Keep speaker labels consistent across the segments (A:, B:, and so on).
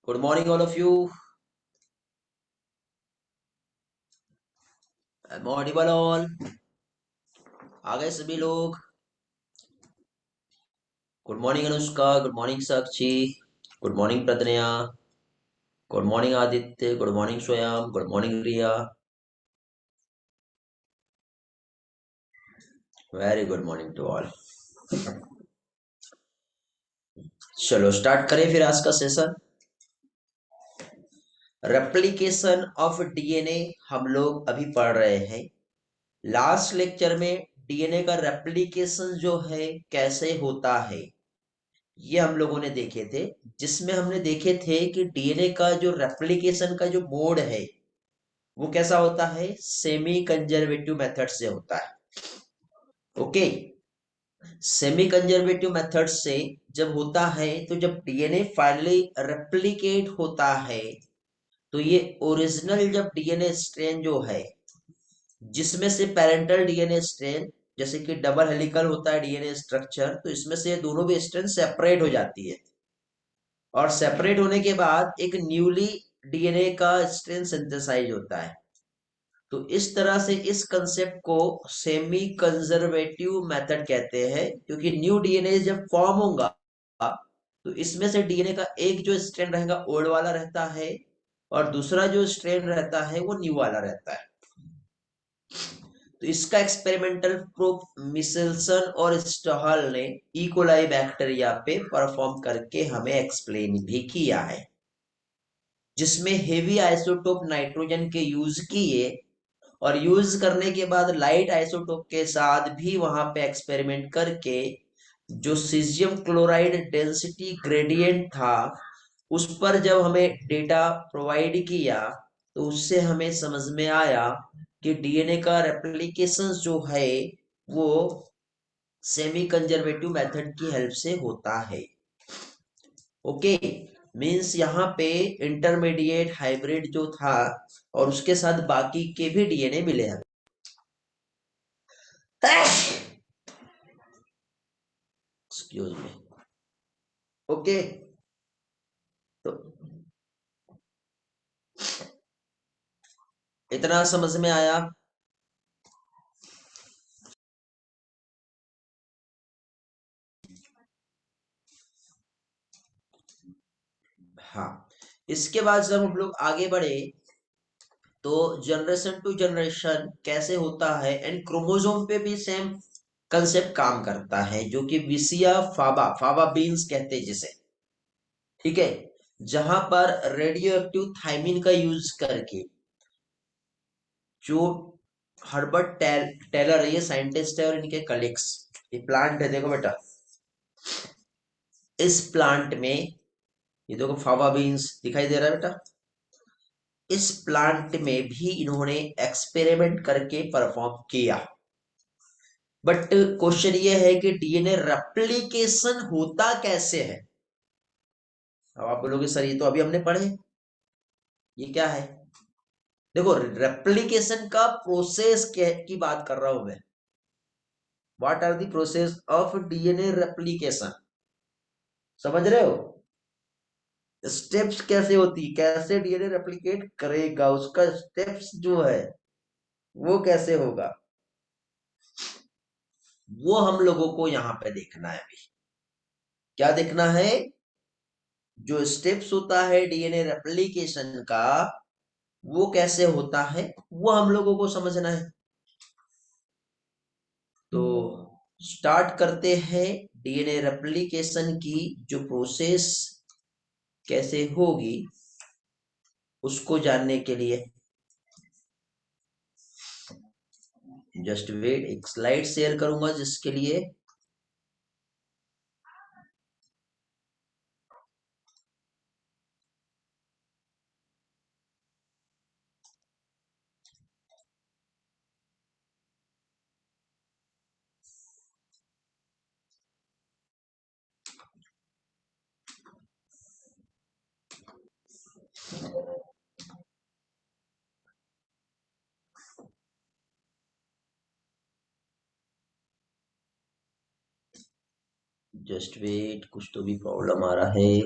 A: Good morning, all of you. I'm audible all. आ गए सभी लोग. Good morning, Anushka. Good morning, Sakshi. Good morning, Pradnya. Good morning, Aditya. Good morning, Swayam. Good morning, Riya. Very good morning to all. चलो start करें फिर आज का session. Replication of DNA हम लोग अभी पढ़ रहे हैं. लास्ट लेक्चर में डीएनए का रेप्लिकेशन जो है कैसे होता है ये हम लोगों ने देखे थे, जिसमें हमने देखे थे कि डीएनए का जो रेप्लिकेशन का जो मोड है वो कैसा होता है, सेमी कंजर्वेटिव मेथड से होता है. ओके. सेमी कंजर्वेटिव मेथड से जब होता है तो जब डीएनए फाइनली रेप्लिकेट होता है तो ये ओरिजिनल जब डीएनए स्ट्रेन जो है जिसमें से पेरेंटल डीएनए स्ट्रेन जैसे कि डबल हेलिकल होता है डीएनए स्ट्रक्चर, तो इसमें से दोनों भी स्ट्रेन सेपरेट हो जाती है और सेपरेट होने के बाद एक न्यूली डीएनए का स्ट्रेन सिंथेसाइज होता है. तो इस तरह से इस कंसेप्ट को सेमी कंजर्वेटिव मेथड कहते हैं, क्योंकि न्यू डीएनए जब फॉर्म होगा तो इसमें से डीएनए का एक जो स्ट्रैंड रहेगा ओल्ड वाला रहता है और दूसरा जो स्ट्रैंड रहता है वो न्यू वाला रहता है. तो इसका एक्सपेरिमेंटल प्रूफ मिसेल्सन और स्टहल ने इकोलाई बैक्टीरिया पे परफॉर्म करके हमें एक्सप्लेन भी किया है, जिसमें हेवी आइसोटोप नाइट्रोजन के यूज किए और यूज करने के बाद लाइट आइसोटोप के साथ भी वहां पे एक्सपेरिमेंट करके जो सीजियम क्लोराइड डेंसिटी ग्रेडियंट था उस पर जब हमें डेटा प्रोवाइड किया तो उससे हमें समझ में आया कि डीएनए का रेप्लिकेशन जो है वो सेमी कंजर्वेटिव मेथड की हेल्प से होता है. ओके. मीन्स यहाँ पे इंटरमीडिएट हाइब्रिड जो था और उसके साथ बाकी के भी डीएनए मिले हैं. Excuse me. ओके. तो इतना समझ में आया. हाँ. इसके बाद जब हम लोग आगे बढ़े तो जनरेशन टू जनरेशन कैसे होता है एंड क्रोमोसोम पे भी सेम कंसेप्ट काम करता है, जो कि विसिया फाबा फाबा बीन्स कहते हैं जिसे. ठीक है. जहां पर रेडियो एक्टिव थाइमिन का यूज करके जो हर्बर्ट टेलर है, ये साइंटिस्ट है और इनके कलीग्स, ये प्लांट है देखो बेटा. इस प्लांट में ये देखो फावा बीन्स दिखाई दे रहा है बेटा. इस प्लांट में भी इन्होंने एक्सपेरिमेंट करके परफॉर्म किया. बट क्वेश्चन ये है कि डीएनए रेप्लिकेशन होता कैसे है. अब आप बोलोगे सर ये तो अभी हमने पढ़े, ये क्या है. देखो रेप्लिकेशन का प्रोसेस की बात कर रहा हूं मैं. What are the process of DNA replication. समझ रहे हो. स्टेप्स कैसे होती, कैसे डीएनए रेप्लिकेट करेगा, उसका स्टेप्स जो है वो कैसे होगा, वो हम लोगों को यहाँ पे देखना है अभी. क्या देखना है. जो स्टेप्स होता है डीएनए रेप्लिकेशन का वो कैसे होता है वो हम लोगों को समझना है. तो स्टार्ट करते हैं डीएनए रेप्लिकेशन की जो प्रोसेस कैसे होगी उसको जानने के लिए. जस्ट वेट, एक स्लाइड शेयर करूंगा जिसके लिए जस्ट वेट, कुछ तो भी प्रॉब्लम आ रहा है.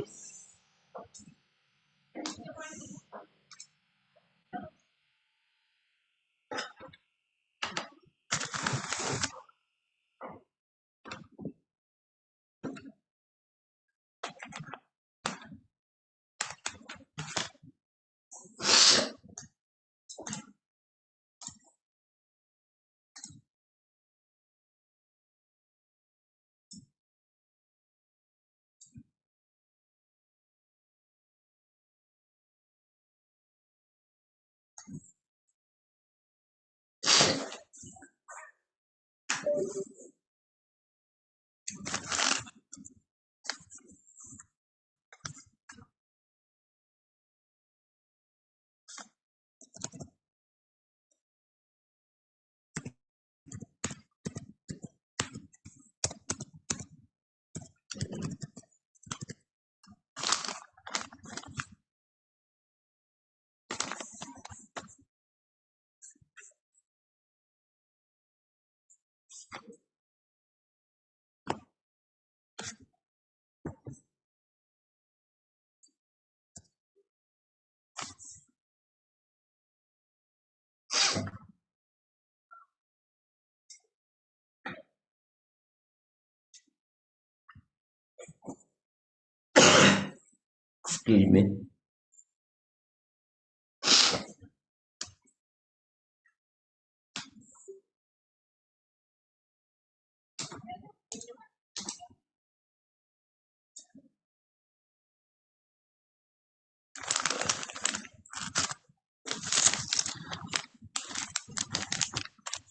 A: स्क्रीन में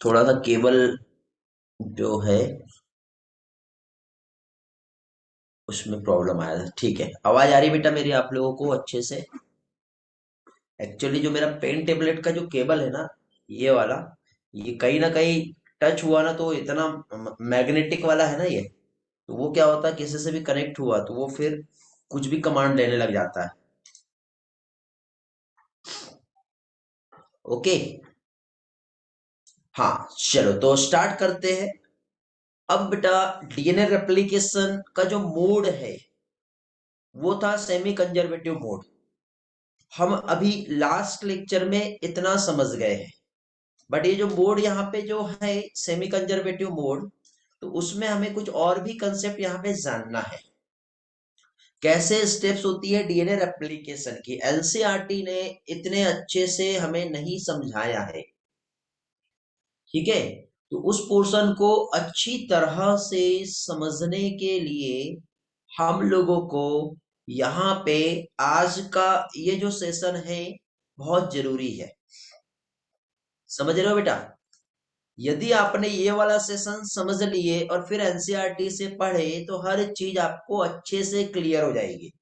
A: थोड़ा सा केबल जो है उसमें प्रॉब्लम आया था। ठीक है, आवाज आ रही बेटा मेरी आप लोगों को अच्छे से? एक्चुअली जो मेरा पेन टेबलेट का जो केबल है ना, ये वाला, ये कहीं ना कहीं टच हुआ ना तो इतना मैग्नेटिक वाला है ना ये, तो वो क्या होता है किसी से भी कनेक्ट हुआ तो वो फिर कुछ भी कमांड लेने लग जाता है। ओके। हाँ चलो तो स्टार्ट करते हैं। अब बेटा डीएनए रेप्लिकेशन का जो मोड है वो था सेमी कंजर्वेटिव मोड। हम अभी लास्ट लेक्चर में इतना समझ गए हैं, बट ये जो मोड यहाँ पे जो है सेमी कंजर्वेटिव मोड, तो उसमें हमें कुछ और भी कंसेप्ट यहाँ पे जानना है। कैसे स्टेप्स होती है डीएनए रेप्लिकेशन की, एनसीईआरटी ने इतने अच्छे से हमें नहीं समझाया है। ठीक है, तो उस पोर्शन को अच्छी तरह से समझने के लिए हम लोगों को यहाँ पे आज का ये जो सेशन है बहुत जरूरी है। समझ रहे हो बेटा? यदि आपने ये वाला सेशन समझ लिए और फिर एनसीईआरटी से पढ़े तो हर चीज आपको अच्छे से क्लियर हो जाएगी।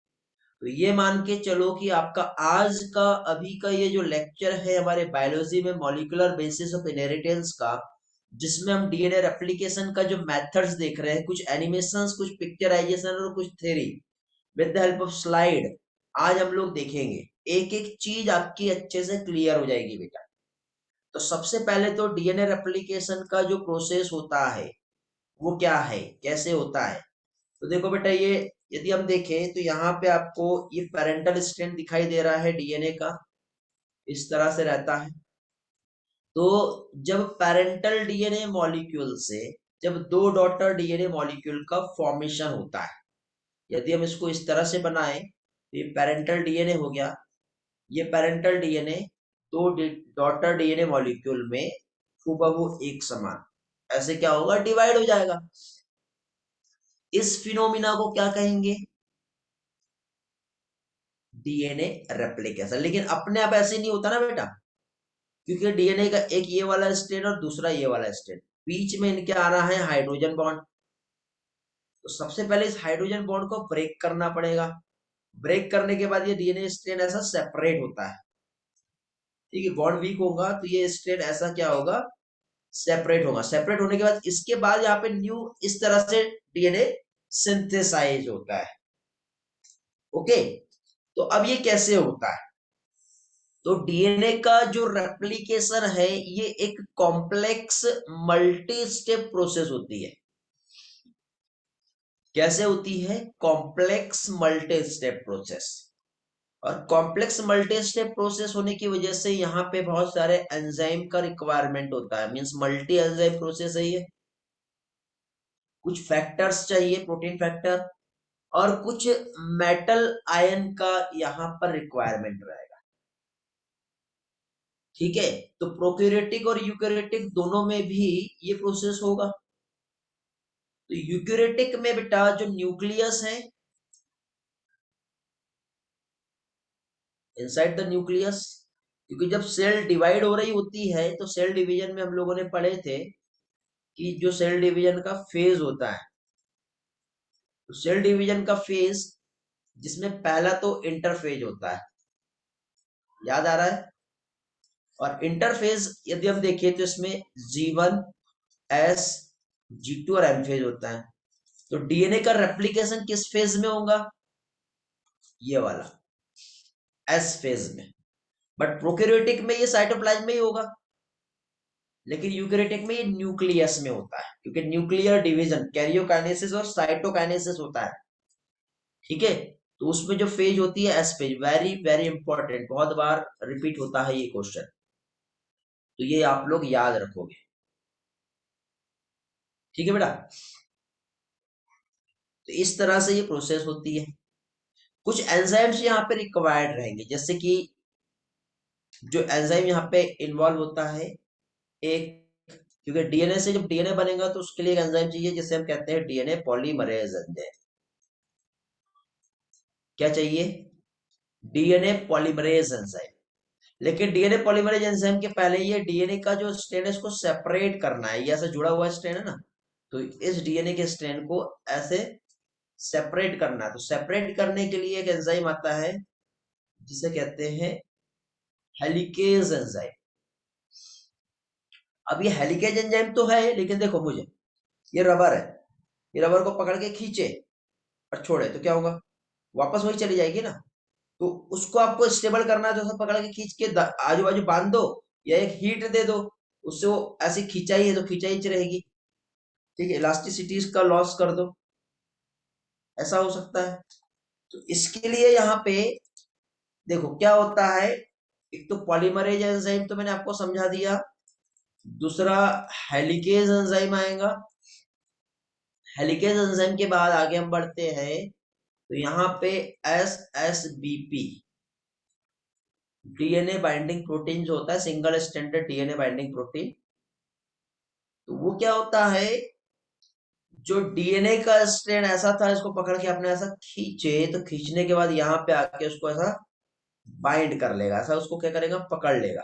A: तो ये मान के चलो कि आपका आज का अभी का ये जो लेक्चर है हमारे बायोलॉजी में मॉलिक्यूलर बेसिस ऑफ इनहेरिटेंस का, जिसमें हम डीएनए रेप्लिकेशन का जो मेथड्स देख रहे हैं, कुछ एनिमेशंस, कुछ पिक्चराइजेशन और कुछ theory with the help of slide, आज हम लोग देखेंगे। एक एक चीज आपकी अच्छे से क्लियर हो जाएगी बेटा। तो सबसे पहले तो डीएनए रेप्लिकेशन का जो प्रोसेस होता है वो क्या है, कैसे होता है? तो देखो बेटा, ये यदि हम देखें तो यहाँ पे आपको ये पेरेंटल स्ट्रैंड दिखाई दे रहा है डीएनए का, इस तरह से रहता है। तो जब पेरेंटल डीएनए मॉलिक्यूल से जब दो डॉटर डीएनए मॉलिक्यूल का फॉर्मेशन होता है, यदि हम इसको इस तरह से बनाएं तो ये पेरेंटल डीएनए हो गया। ये पेरेंटल डीएनए दो डॉटर डीएनए मॉलिक्यूल में हूबहू एक समान ऐसे क्या होगा, डिवाइड हो जाएगा। इस फिनोमिना को क्या कहेंगे? DNA replication. लेकिन अपने आप ऐसे नहीं होता ना बेटा, क्योंकि डीएनए का एक ये वाला स्ट्रैंड और दूसरा ये वाला स्ट्रैंड, बीच में इनके आ रहा है हाइड्रोजन बॉन्ड। तो सबसे पहले इस हाइड्रोजन बॉन्ड को ब्रेक करना पड़ेगा। ब्रेक करने के बाद ये डीएनए स्ट्रैंड ऐसा सेपरेट होता है। ठीक है, बॉन्ड वीक होगा तो ये स्ट्रैंड ऐसा क्या होगा, सेपरेट होगा। सेपरेट होने के बाद इसके बाद यहाँ पे न्यू इस तरह से डीएनए सिंथेसाइज होता है। ओके, तो अब ये कैसे होता है? तो डीएनए का जो रेप्लिकेशन है ये एक कॉम्प्लेक्स मल्टी स्टेप प्रोसेस होती है। कैसे होती है? Complex multi step process. और कॉम्प्लेक्स मल्टी स्टेप प्रोसेस होने की वजह से यहाँ पे बहुत सारे एंजाइम का रिक्वायरमेंट होता है, मींस मल्टी एंजाइम प्रोसेस है ये। कुछ फैक्टर्स चाहिए, प्रोटीन फैक्टर, और कुछ मेटल आयन का यहाँ पर रिक्वायरमेंट रहेगा। ठीक है, तो प्रोकैरियोटिक और यूकैरियोटिक दोनों में भी ये प्रोसेस होगा। तो यूकैरियोटिक में बेटा जो न्यूक्लियस है, इनसाइड द न्यूक्लियस क्योंकि जब सेल डिवाइड हो रही होती है तो सेल डिवीजन में हम लोगों ने पढ़े थे कि जो सेल डिवीजन का फेज होता है, तो सेल डिवीजन का फेज जिसमें पहला तो इंटरफेज होता है, याद आ रहा है। और इंटरफेज यदि हम देखें तो इसमें G1 S G2 और M फेज होता है। तो डीएनए का रेप्लिकेशन किस फेज में होगा? ये वाला एस फेज में। बट प्रोकैरियोटिक में ये साइटोप्लाज्म में ही होगा, लेकिन यूकैरियोटिक में ये न्यूक्लियस में होता है, क्योंकि न्यूक्लियर डिवीजन कैरियोकाइनेसिस और साइटोकाइनेसिस होता है। ठीक है, तो उसमें जो फेज होती है S phase, very very important, बहुत बार रिपीट होता है ये क्वेश्चन, तो ये आप लोग याद रखोगे। ठीक है बेटा, तो इस तरह से ये प्रोसेस होती है। कुछ एंजाइम्स यहाँ पे रिक्वायर्ड रहेंगे, जैसे कि जो एंजाइम यहाँ पे इन्वॉल्व होता है एक, क्योंकि डीएनए से जब डीएनए बनेगा तो उसके लिए एक एंजाइम चाहिए जिसे हम कहते हैं डीएनए पॉलीमरेज एंजाइम। क्या चाहिए? DNA polymerase enzyme. लेकिन डीएनए पॉलीमरेज एंजाइम के पहले ये डीएनए का जो स्ट्रैंड है इसको सेपरेट करना है। ये ऐसे जुड़ा हुआ स्ट्रैंड है ना, तो इस डीएनए के स्ट्रैंड को ऐसे सेपरेट करना है। तो सेपरेट करने के लिए एक एंजाइम आता है जिसे कहते हैं हेलिकेज एंजाइम। अब ये हेलिकेज एंजाइम तो है, लेकिन देखो मुझे, ये रबर है, ये रबर को पकड़ के खींचे और छोड़े तो क्या होगा? वापस वही चली जाएगी ना। तो उसको आपको स्टेबल करना है, तो उसे पकड़ के खींच के आजू बाजू बांध दो या एक हीट दे दो, उससे वो ऐसी खिंचाई है तो खिंचाई रहेगी। ठीक है, इलास्टिसिटी का लॉस कर दो, ऐसा हो सकता है। तो इसके लिए यहाँ पे देखो क्या होता है। एक तो पॉलीमरेज एंजाइम तो मैंने आपको समझा दिया, दूसरा हेलिकेज एंजाइम आएगा। हेलिकेज एंजाइम के बाद आगे हम बढ़ते हैं, तो यहाँ पे SSBP डीएनए बाइंडिंग प्रोटीन जो होता है, single standard DNA binding protein, तो वो क्या होता है, जो डीएनए का स्ट्रैंड ऐसा था, इसको पकड़ के आपने ऐसा खींचे, तो खींचने के बाद यहाँ पे आके उसको ऐसा बाइंड कर लेगा, ऐसा उसको क्या करेगा, पकड़ लेगा।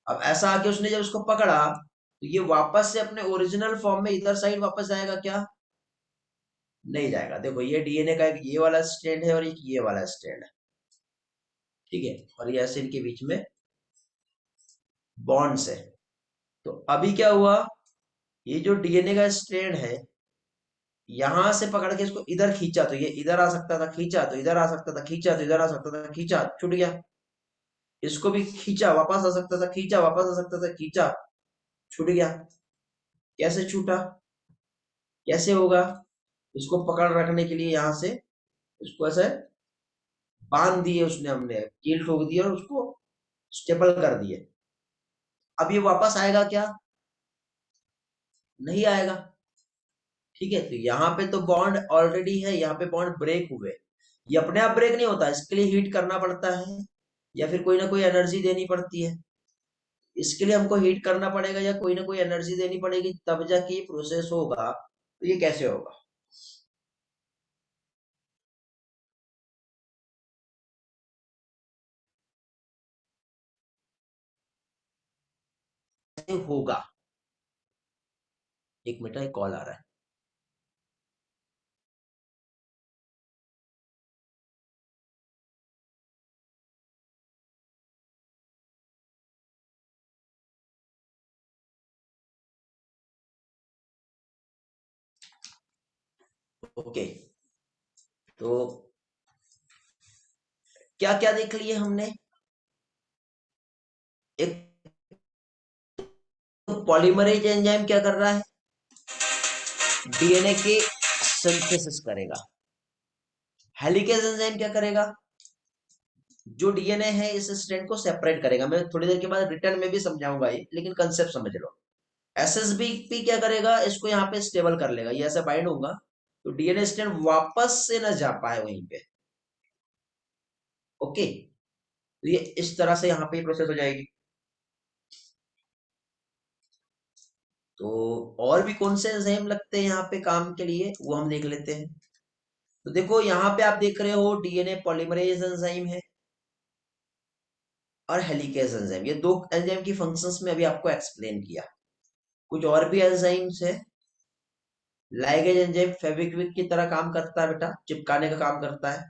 A: अब ऐसा आके उसने जब उसको पकड़ा तो ये वापस से अपने ओरिजिनल फॉर्म में इधर साइड वापस जाएगा क्या? नहीं जाएगा। देखो ये डीएनए का एक ये वाला स्ट्रैंड है और एक ये वाला स्ट्रैंड है। ठीक है, और ये ऐसे इनके बीच में बॉन्ड्स है। तो अभी क्या हुआ, ये जो डीएनए का स्ट्रैंड है, यहां से पकड़ के इसको इधर खींचा तो ये इधर आ सकता था, खींचा तो इधर आ सकता था, खींचा तो इधर आ सकता था, खींचा छूट गया। इसको भी खींचा वापस आ सकता था, खींचा वापस आ सकता था, खींचा छूट गया। कैसे छूटा, कैसे होगा? इसको पकड़ रखने के लिए यहां से इसको ऐसे बांध दिए उसने, हमने कील ठोक दिया और उसको स्टेबल कर दिए। अब ये वापस आएगा क्या? नहीं आएगा। ठीक है, तो यहाँ पे तो बॉन्ड ऑलरेडी है, यहाँ पे बॉन्ड ब्रेक हुए। ये अपने आप ब्रेक नहीं होता, इसके लिए हीट करना पड़ता है या फिर कोई ना कोई एनर्जी देनी पड़ती है। इसके लिए हमको हीट करना पड़ेगा या कोई ना कोई एनर्जी देनी पड़ेगी, तब जाके ये प्रोसेस होगा। तो ये कैसे होगा? कैसे होगा? एक मिनट, एक कॉल आ रहा है। ओके, तो क्या क्या देख लिए हमने? एक तो पॉलीमरेज एंजाइम क्या कर रहा है, डीएनए के सिंथेसिस करेगा। हेलिकेज एंजाइम क्या करेगा, जो डीएनए है इस स्ट्रैंड को सेपरेट करेगा। मैं थोड़ी देर के बाद रिटर्न में भी समझाऊंगा ये, लेकिन कंसेप्ट समझ लो। एसएसबीपी क्या करेगा, इसको यहाँ पे स्टेबल कर लेगा, ये ऐसे बाइंड होगा तो डीएनए स्ट्रैंड वापस से ना जा पाए वहीं पे। ओके, तो ये इस तरह से यहाँ पे प्रोसेस हो जाएगी। तो और भी कौन से एंजाइम लगते हैं यहाँ पे काम के लिए, वो हम देख लेते हैं। तो देखो यहाँ पे आप देख रहे हो डीएनए पॉलीमरेज एंजाइम है, और हेलिकेज एंजाइम, ये दो एंजाइम की फंक्शंस में अभी आपको एक्सप्लेन किया। कुछ और भी एंजाइम्स है। लाइगेज एंजाइम फेविक्विक की तरह काम करता है बेटा, चिपकाने का काम करता है।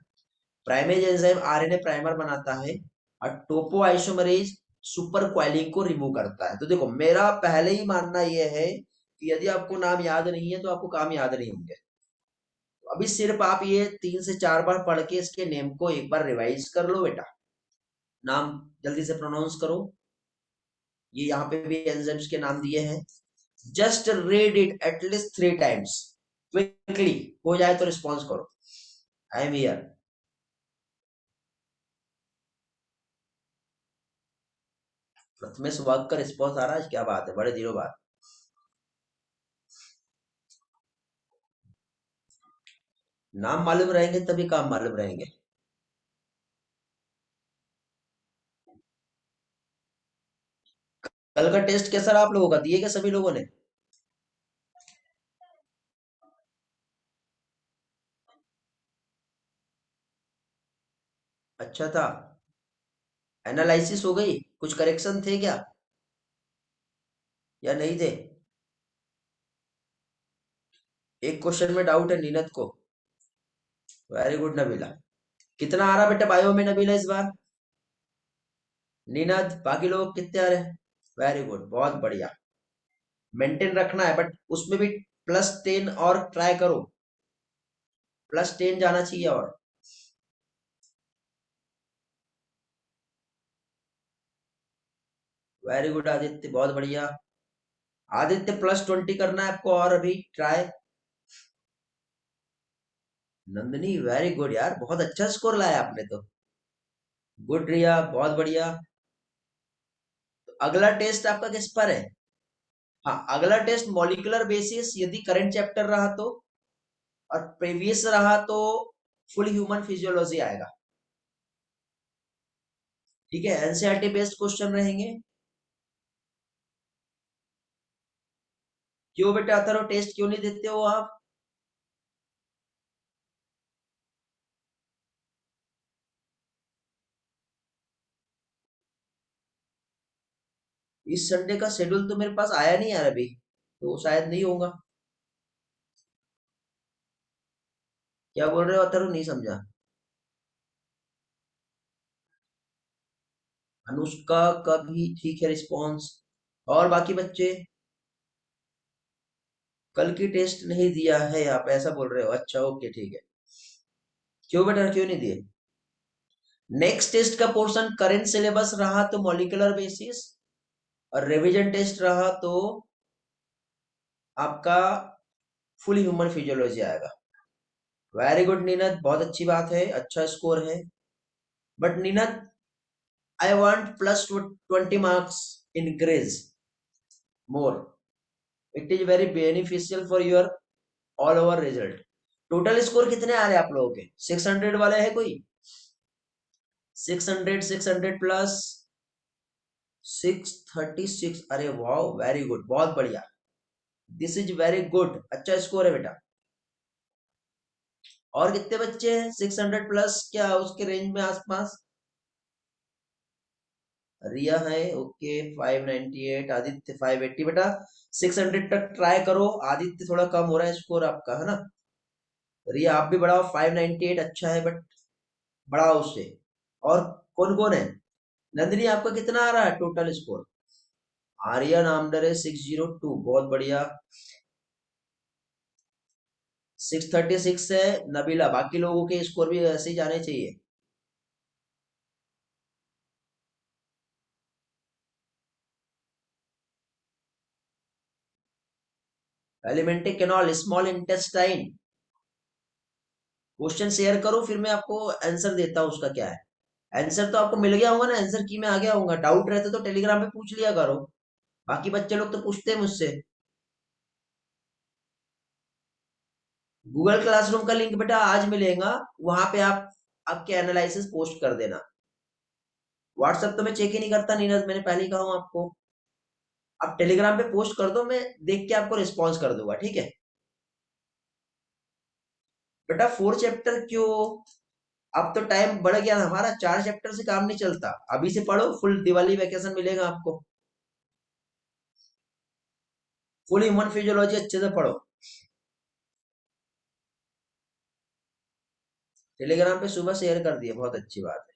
A: प्राइमेज एंजाइम आरएनए प्राइमर बनाता है। और टोपो आइसोमरेज सुपर क्वाइलिंग को रिमूव करता है। तो देखो, मेरा पहले ही मानना यह है कि यदि आपको नाम याद नहीं है तो आपको काम याद नहीं होंगे। तो अभी सिर्फ आप ये 3 से 4 बार पढ़ के इसके नेम को एक बार रिवाइज कर लो बेटा। नाम जल्दी से प्रोनाउंस करो। ये यहाँ पे भी एंजाइम्स के नाम दिए हैं। Just read it at least 3 times quickly. हो जाए तो रिस्पॉन्स करो। I am here. प्रथमेश वाक का रिस्पॉन्स आ रहा है, क्या बात है, बड़े दिनों बाद। नाम मालूम रहेंगे तभी काम मालूम रहेंगे। कल का टेस्ट कैसा रहा आप लोगों का, दिए क्या सभी लोगों ने? अच्छा था। एनालिसिस हो गई? कुछ करेक्शन थे क्या, या नहीं थे? एक क्वेश्चन में डाउट है नीनद को। Very good Nabila. कितना आ रहा बेटा बायो में नबीला इस बार? नीनद, बाकी लोग कितने आ रहे हैं? वेरी गुड, बहुत बढ़िया। मेंटेन रखना है, बट उसमें भी +10 और ट्राई करो। +10 जाना चाहिए। और वेरी गुड आदित्य, बहुत बढ़िया। आदित्य +20 करना है आपको, और अभी ट्राई। नंदनी वेरी गुड यार, बहुत अच्छा स्कोर लाया आपने तो। गुड रिया, बहुत बढ़िया। तो अगला टेस्ट आपका किस पर है? हाँ, अगला टेस्ट मॉलिक्यूलर बेसिस यदि करंट चैप्टर रहा तो, और प्रीवियस रहा तो फुल ह्यूमन फिजियोलॉजी आएगा। ठीक है, एनसीईआरटी बेस्ड क्वेश्चन रहेंगे। क्यों बेटा अथर्व, टेस्ट क्यों नहीं देते हो आप? इस संडे का शेड्यूल तो मेरे पास आया नहीं यार अभी, तो शायद नहीं होगा। क्या बोल रहे हो अथर्व, नहीं समझा। अनुष्का का भी ठीक है रिस्पॉन्स। और बाकी बच्चे? कल की टेस्ट नहीं दिया है आप ऐसा बोल रहे हो? अच्छा, ओके, ठीक है। क्यों बेटा, क्यों नहीं दिए? नेक्स्ट टेस्ट का पोर्शन करेंट सिलेबस रहा तो मॉलिक्यूलर बेसिस, और रिवीजन टेस्ट रहा तो आपका फुल ह्यूमन फिजियोलॉजी आएगा। वेरी गुड नीनद, बहुत अच्छी बात है, अच्छा स्कोर है। But Ninad, I want +20 marks increase more. It is very beneficial for your all over result. Total score कितने आ रहे हैं आप लोगों के? 600 वाले है कोई? 600, 600 प्लस 636। अरे वाह, वेरी गुड, बहुत बढ़िया। दिस इज वेरी गुड, अच्छा स्कोर है बेटा। और कितने बच्चे हैं 600 प्लस, क्या उसके रेंज में आसपास? रिया है, ओके, 598। आदित्य 580 बेटा। 600 तक ट्राई करो। आदित्य थोड़ा कम हो रहा है स्कोर आपका, है ना? रिया आप भी बढ़ाओ, 598 अच्छा है, बट बढ़ाओ उससे। और कौन कौन है? नंदिनी आपका कितना आ रहा है टोटल स्कोर? आर्यन आमडर है 602, बहुत बढ़िया। 636 है नबीला। बाकी लोगों के स्कोर भी ऐसे ही जाने चाहिए। Alimentary canal small intestine. Question share करो, फिर मैं आपको आंसर देता हूँ उसका क्या है। आंसर तो आपको मिल गया होगा ना, आंसर की में आ गया होगा। डाउट रहते तो टेलीग्राम पे पूछ लिया करो। बाकी बच्चे लोग तो पूछते हैं मुझसे। गूगल क्लासरूम का लिंक बेटा आज मिलेगा। वहां पे आप आपके एनालिसिस पोस्ट कर देना। व्हाट्सएप तो मैं चेक ही नहीं करता नीरज, मैंने पहले ही कहा हूं आपको। आप टेलीग्राम पे पोस्ट कर दो, मैं देख के आपको रिस्पॉन्स कर दूंगा, ठीक है? बेटा 4 चैप्टर क्यों? अब तो टाइम बढ़ गया ना हमारा, 4 चैप्टर से काम नहीं चलता, अभी से पढ़ो, फुल दिवाली वैकेशन मिलेगा आपको। फुल ह्यूमन फिजियोलॉजी अच्छे से पढ़ो। टेलीग्राम पे सुबह शेयर कर दिए, बहुत अच्छी बात है।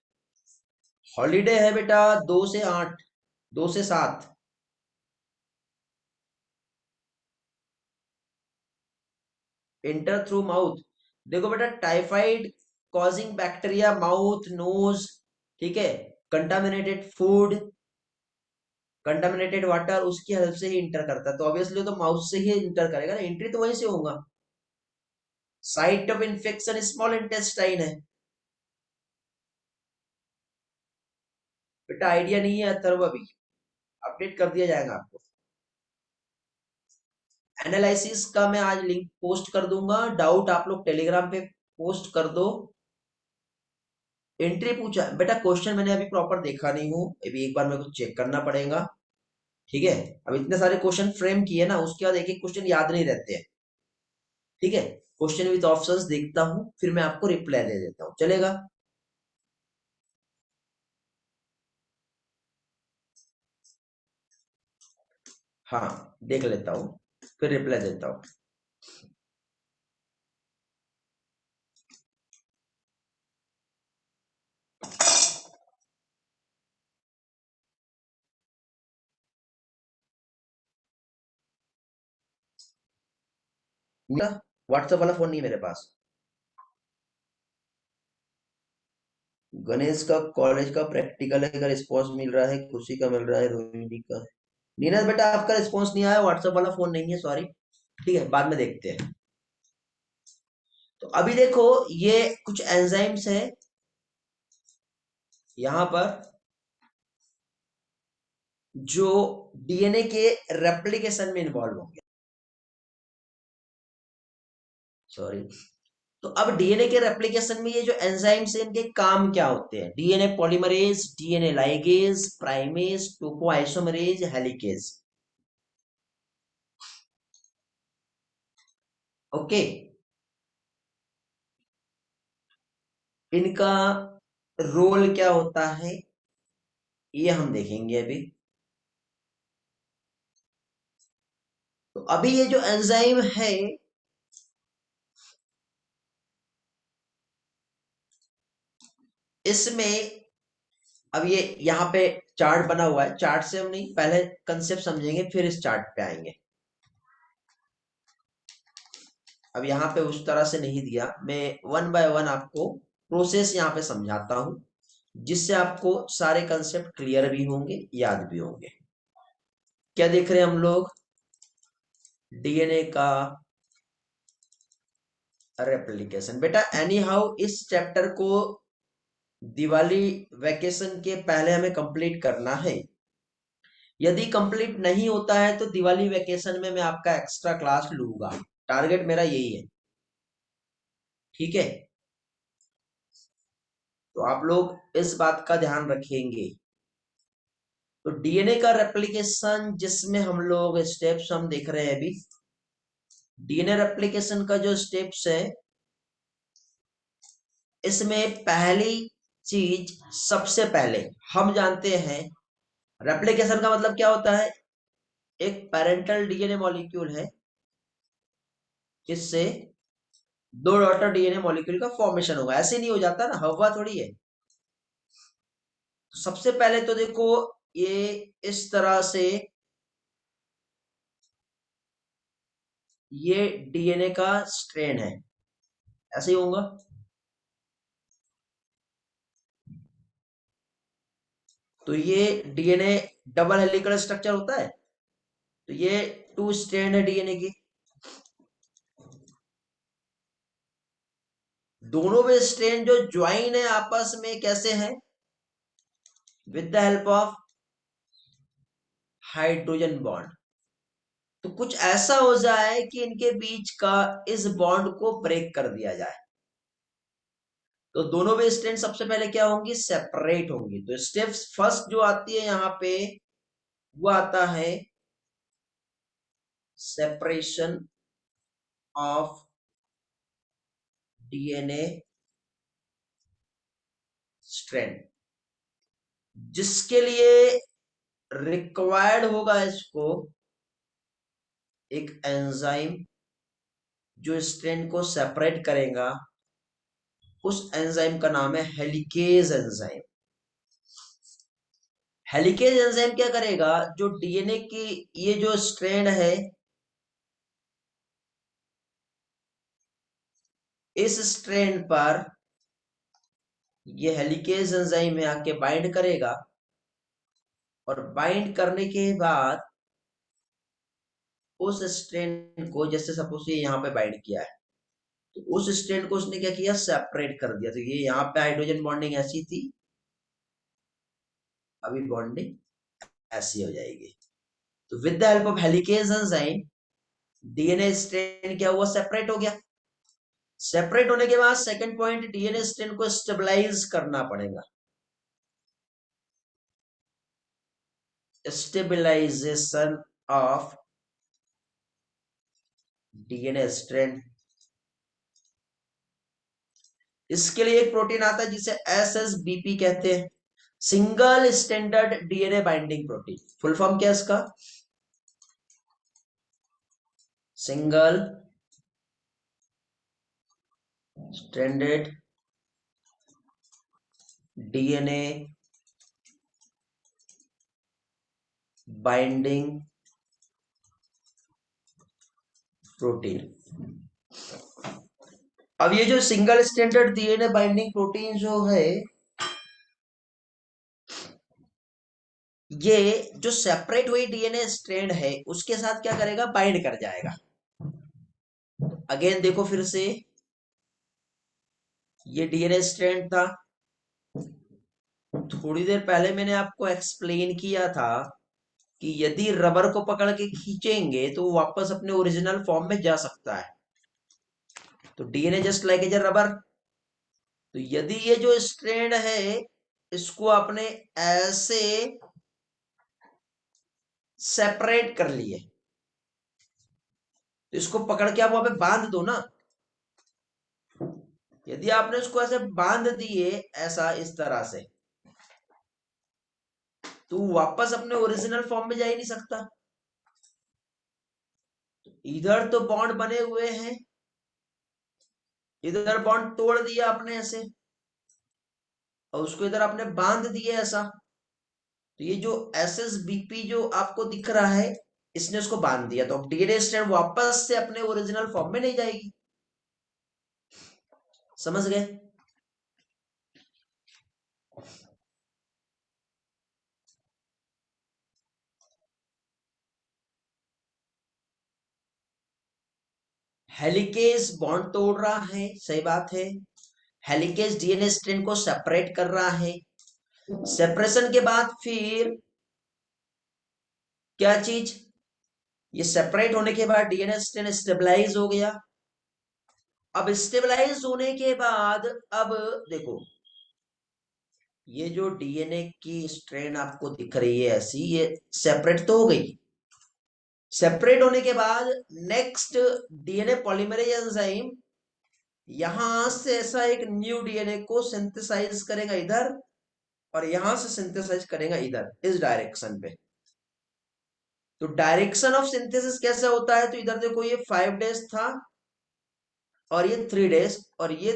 A: हॉलीडे है बेटा 2 से 8, 2 से 7। इंटर थ्रू माउथ, देखो बेटा typhoid causing bacteria mouth nose, ठीक है, कंटामिनेटेड फूड, कंटामिनेटेड वाटर उसकी हेल्प से ही इंटर करता है, तो ऑब्वियसली तो माउथ से ही इंटर करेगा ना, एंट्री तो वहीं से होगा। Site of infection small intestine है। बेटा आइडिया नहीं है अथर्व, अभी अपडेट कर दिया जाएगा आपको। एनालिसिस का मैं आज लिंक पोस्ट कर दूंगा, डाउट आप लोग टेलीग्राम पे पोस्ट कर दो। एंट्री पूछा बेटा, क्वेश्चन मैंने अभी प्रॉपर देखा नहीं हूँ, अभी एक बार मेरे को चेक करना पड़ेगा, ठीक है। अब इतने सारे क्वेश्चन फ्रेम किए ना, उसके बाद एक एक क्वेश्चन याद नहीं रहते हैं, ठीक है। क्वेश्चन विद ऑप्शंस देखता हूँ, फिर मैं आपको रिप्लाई दे देता हूँ, चलेगा। हाँ देख लेता हूँ, फिर रिप्लाई देता हूँ। व्हाट्सएप वाला फोन नहीं है मेरे पास। गणेश का कॉलेज का प्रैक्टिकल है का रिस्पॉन्स मिल रहा है, खुशी का मिल रहा है, रोहिणी का। नीरज बेटा आपका रिस्पॉन्स नहीं आया, व्हाट्सएप वाला फोन नहीं है, सॉरी, ठीक है, बाद में देखते हैं। तो अभी देखो, ये कुछ एंजाइम्स है यहां पर, जो डीएनए के रेप्लिकेशन में इन्वॉल्व होंगे, सॉरी। तो अब डीएनए के रेप्लिकेशन में ये जो एंजाइम्स हैं, इनके काम क्या होते हैं? DNA polymerase, DNA ligase, primase, topoisomerase, helicase. Okay, इनका रोल क्या होता है ये हम देखेंगे अभी। तो अभी ये जो एंजाइम है, इसमें अब ये यहाँ पे चार्ट बना हुआ है, चार्ट से हम नहीं, पहले कंसेप्ट समझेंगे फिर इस चार्ट पे आएंगे। अब यहाँ पे उस तरह से नहीं दिया, मैं वन बाय वन आपको प्रोसेस यहाँ पे समझाता हूँ, जिससे आपको सारे कंसेप्ट क्लियर भी होंगे, याद भी होंगे। क्या देख रहे हैं हम लोग? डीएनए का रेप्लिकेशन। बेटा एनी हाउ इस चैप्टर को दिवाली वैकेशन के पहले हमें कंप्लीट करना है। यदि कंप्लीट नहीं होता है तो दिवाली वैकेशन में मैं आपका एक्स्ट्रा क्लास लूंगा, टारगेट मेरा यही है, ठीक है। तो आप लोग इस बात का ध्यान रखेंगे। तो डीएनए का रेप्लिकेशन जिसमें हम लोग स्टेप्स हम देख रहे हैं अभी, डीएनए रेप्लिकेशन का जो स्टेप्स है, इसमें पहली चीज, सबसे पहले हम जानते हैं रेप्लिकेशन का मतलब क्या होता है। एक पेरेंटल डीएनए मॉलिक्यूल है, जिससे दो डॉटर डीएनए मॉलिक्यूल का फॉर्मेशन होगा, ऐसे नहीं हो जाता ना, हवा थोड़ी है। तो सबसे पहले तो देखो, ये इस तरह से ये डीएनए का स्ट्रेन है, ऐसे ही होगा। तो ये डीएनए डबल हेलिकल स्ट्रक्चर होता है, तो ये 2 स्ट्रैंड है डीएनए की। दोनों में स्ट्रैंड जो ज्वाइन है आपस में, कैसे है? With the help of hydrogen bond. तो कुछ ऐसा हो जाए कि इनके बीच का इस बॉन्ड को ब्रेक कर दिया जाए, तो दोनों में स्ट्रैंड सबसे पहले क्या होंगी? सेपरेट होंगी। तो स्टेप्स फर्स्ट जो आती है यहाँ पे, वो आता है सेपरेशन ऑफ डीएनए स्ट्रैंड, जिसके लिए रिक्वायर्ड होगा इसको एक एंजाइम जो स्ट्रैंड को सेपरेट करेगा। उस एंजाइम का नाम है हेलिकेज एंजाइम। हेलिकेज एंजाइम क्या करेगा, जो डीएनए की ये जो स्ट्रैंड है, इस स्ट्रैंड पर ये हेलिकेज एंजाइम में आके बाइंड करेगा, और बाइंड करने के बाद उस स्ट्रैंड को, जैसे सपोज ये यहाँ पे बाइंड किया है, तो उस स्ट्रैंड को उसने क्या किया, सेपरेट कर दिया। तो ये यहाँ पे हाइड्रोजन बॉन्डिंग ऐसी थी, अभी बॉन्डिंग ऐसी हो जाएगी। तो with the help of helicase enzyme DNA strand क्या हुआ, सेपरेट हो गया। सेपरेट होने के बाद सेकंड पॉइंट, डीएनए स्ट्रैंड को स्टेबलाइज करना पड़ेगा। स्टेबलाइजेशन ऑफ डीएनए स्ट्रैंड, इसके लिए एक प्रोटीन आता है जिसे एसएसबीपी कहते हैं, single standard DNA binding protein. Full form क्या है इसका, single standard DNA binding protein. अब ये जो single standard DNA binding protein जो है, ये जो सेपरेट हुई डीएनए स्ट्रैंड है उसके साथ क्या करेगा, बाइंड कर जाएगा। अगेन देखो फिर से, ये डीएनए स्ट्रैंड था, थोड़ी देर पहले मैंने आपको एक्सप्लेन किया था कि यदि रबर को पकड़ के खींचेंगे तो वो वापस अपने ओरिजिनल फॉर्म में जा सकता है। तो DNA just like as a rubber. तो यदि ये जो स्ट्रैंड है इसको आपने ऐसे सेपरेट कर लिए, तो इसको पकड़ के आप वहां पे बांध दो ना। यदि आपने उसको ऐसे बांध दिए, ऐसा इस तरह से, तो वापस अपने ओरिजिनल फॉर्म में जा ही नहीं सकता। इधर तो बॉन्ड बने हुए हैं, इधर बॉन्ड तोड़ दिया आपने ऐसे, और उसको इधर आपने बांध दिया ऐसा। तो ये जो एसएसबीपी जो आपको दिख रहा है, इसने उसको बांध दिया, तो अब डीएनए स्ट्रैंड वापस से अपने ओरिजिनल फॉर्म में नहीं जाएगी। समझ गए। हेलिकेज बॉन्ड तोड़ रहा है, सही बात है। हेलिकेज डीएनए स्ट्रैंड को सेपरेट कर रहा है। सेपरेशन के बाद फिर क्या चीज, ये सेपरेट होने के बाद डीएनए स्ट्रैंड स्टेबलाइज हो गया। अब स्टेबलाइज होने के बाद, अब देखो, ये जो डीएनए की स्ट्रैंड आपको दिख रही है ऐसी, ये सेपरेट तो हो गई। सेपरेट होने के बाद नेक्स्ट डीएनए पॉलीमरेज एंजाइम यहां से ऐसा एक न्यू डीएनए को सिंथेसाइज करेगा इधर, और यहां से सिंथेसाइज करेगा इधर, इस डायरेक्शन पे। तो डायरेक्शन ऑफ सिंथेसिस कैसे होता है, तो इधर देखो ये 5 डेज था, और ये 3 डेज, और ये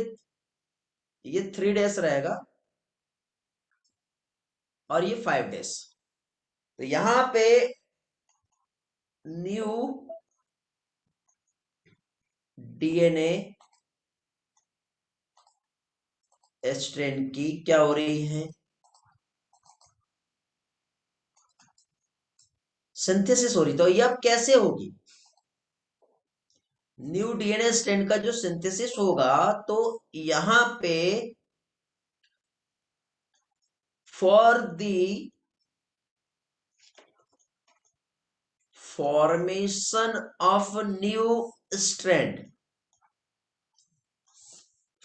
A: 3 डेज रहेगा, और ये 5 डेज। तो यहां पे न्यू डीएनए स्ट्रैंड की क्या हो रही है, सिंथेसिस हो रही। तो ये अब कैसे होगी, न्यू डीएनए स्ट्रैंड का जो सिंथेसिस होगा, तो यहां पे for the formation of new strand,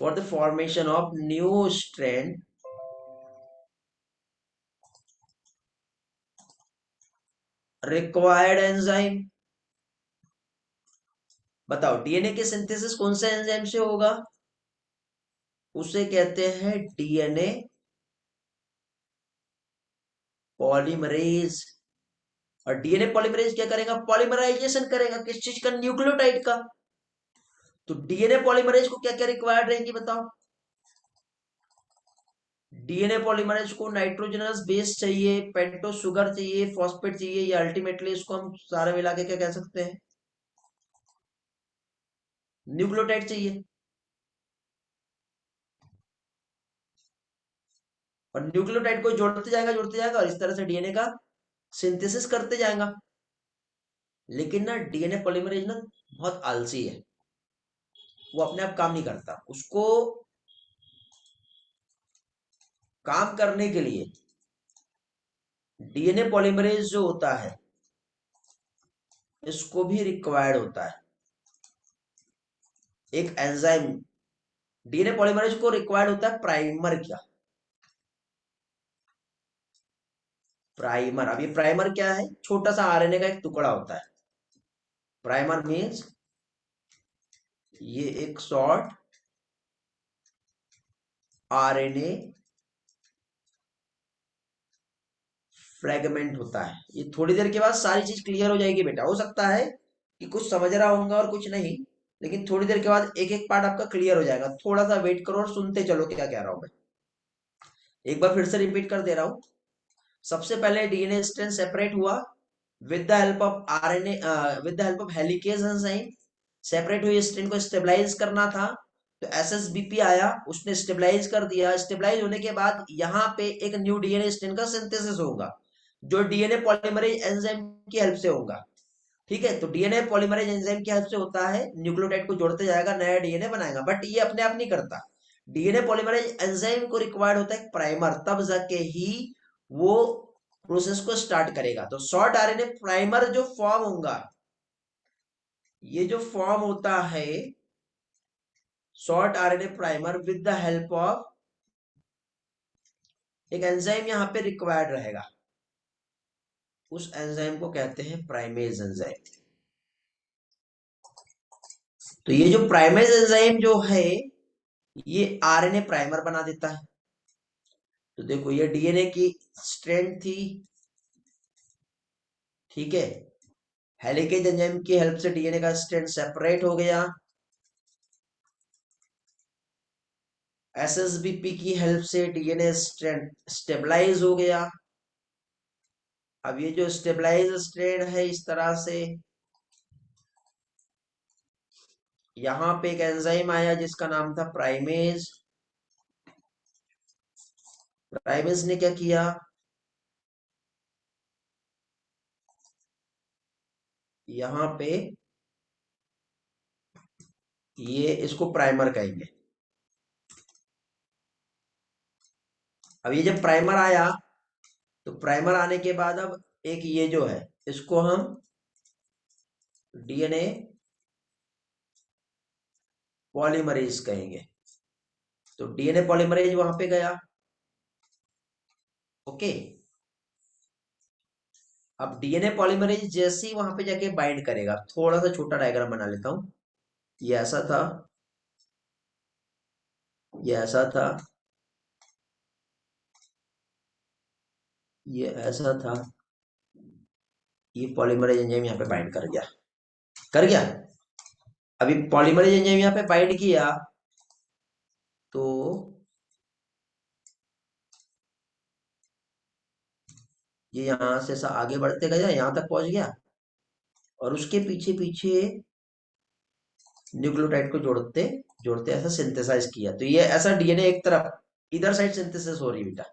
A: for the formation of new strand required enzyme। बताओ डीएनए के सिंथेसिस कौन से एंजाइम से होगा, उसे कहते हैं डीएनए पॉलीमरेज। और डीएनए पॉलीमरेज क्या करेगा? पॉलीमराइजेशन करेगा। किस चीज का? न्यूक्लियोटाइड का। तो डीएनए पॉलीमरेज को क्या क्या रिक्वायर्ड रहेगी बताओ? डीएनए पॉलीमरेज को नाइट्रोजनस बेस चाहिए, पेंटो शुगर चाहिए, फॉस्फेट चाहिए, या अल्टीमेटली इसको हम सारे मिला के क्या कह सकते हैं? न्यूक्लियोटाइड चाहिए। और न्यूक्लियोटाइड को जोड़ते जाएगा और इस तरह से डीएनए का सिंथेसिस करते जाएगा। लेकिन ना डीएनए पॉलीमरेज ना बहुत आलसी है। वो अपने आप काम नहीं करता। उसको काम करने के लिए डीएनए पॉलीमरेज जो होता है इसको भी रिक्वायर्ड होता है एक एंजाइम। डीएनए पॉलीमरेज को रिक्वायर्ड होता है प्राइमर। क्या? प्राइमर। अब ये प्राइमर क्या है? छोटा सा आरएनए का एक टुकड़ा होता है। प्राइमर मीन्स ये एक शॉर्ट आरएनए फ्रेगमेंट होता है। ये थोड़ी देर के बाद सारी चीज क्लियर हो जाएगी बेटा। हो सकता है कि कुछ समझ रहा होगा और कुछ नहीं, लेकिन थोड़ी देर के बाद एक एक पार्ट आपका क्लियर हो जाएगा। थोड़ा सा वेट करो और सुनते चलो क्या कह रहा हूं मैं। एक बार फिर से रिपीट कर दे रहा हूं। सबसे पहले डीएनए स्ट्रैंड सेपरेट हुआ with the help of RNA, with the help of helicase enzyme. Separate हुई स्ट्रैंड को स्टेबलाइज करना था, तो एसएसबीपी आया, उसने स्टेबलाइज कर दिया। स्टेबलाइज होने के बाद यहाँ पे एक न्यू डीएनए स्ट्रैंड का सिंथेसिस होगा, जो डीएनए पॉलीमरेज एंजाइम की हेल्प से होगा। ठीक है, तो डीएनए पॉलीमरेज एंजाइम की हेल्प से होता है। न्यूक्लियोटाइड को जोड़ते जाएगा, नया डीएनए बनाएगा, बट ये अपने आप नहीं करता। डीएनए पॉलीमरेज एंजाइम को रिक्वायर्ड होता है प्राइमर, तब जाके ही वो प्रोसेस को स्टार्ट करेगा। तो शॉर्ट आरएनए प्राइमर जो फॉर्म होगा, ये जो फॉर्म होता है short RNA primer with the help of एक एंजाइम यहाँ पे रिक्वायर्ड रहेगा। उस एंजाइम को कहते हैं प्राइमेज एंजाइम। तो ये जो प्राइमेज एंजाइम जो है ये आरएनए प्राइमर बना देता है। तो देखो ये डीएनए की स्ट्रैंड थी, ठीक है। हेलिकेज एंजाइम की हेल्प से डीएनए का स्ट्रैंड सेपरेट हो गया। एसएसबीपी की हेल्प से डीएनए स्ट्रैंड स्टेबलाइज हो गया। अब ये जो स्टेबलाइज स्ट्रैंड है इस तरह से, यहां पे एक एंजाइम आया जिसका नाम था प्राइमेज। प्राइमेज ने क्या किया? यहाँ पे ये इसको प्राइमर कहेंगे। अब ये जब प्राइमर आया, तो प्राइमर आने के बाद अब एक ये जो है इसको हम डीएनए पॉलीमरेज कहेंगे। तो डीएनए पॉलीमरेज वहां पे गया। ओके। अब डीएनए पॉलीमरेज जैसे ही वहां पे जाके बाइंड करेगा, थोड़ा सा छोटा डायग्राम बना लेता हूं। ये ऐसा था, ये ऐसा था, ये ऐसा था। ये पॉलीमरेज एंजाइम यहाँ पे बाइंड कर गया। कर गया। अभी पॉलीमरेज एंजाइम यहाँ पे बाइंड किया, तो ये यहां से सा आगे बढ़ते गया, यहां तक पहुंच गया। और उसके पीछे पीछे न्यूक्लियोटाइड को जोड़ते जोड़ते ऐसा सिंथेसाइज किया। तो ये ऐसा डीएनए एक तरफ इधर साइड सिंथेसिस हो रही है बेटा।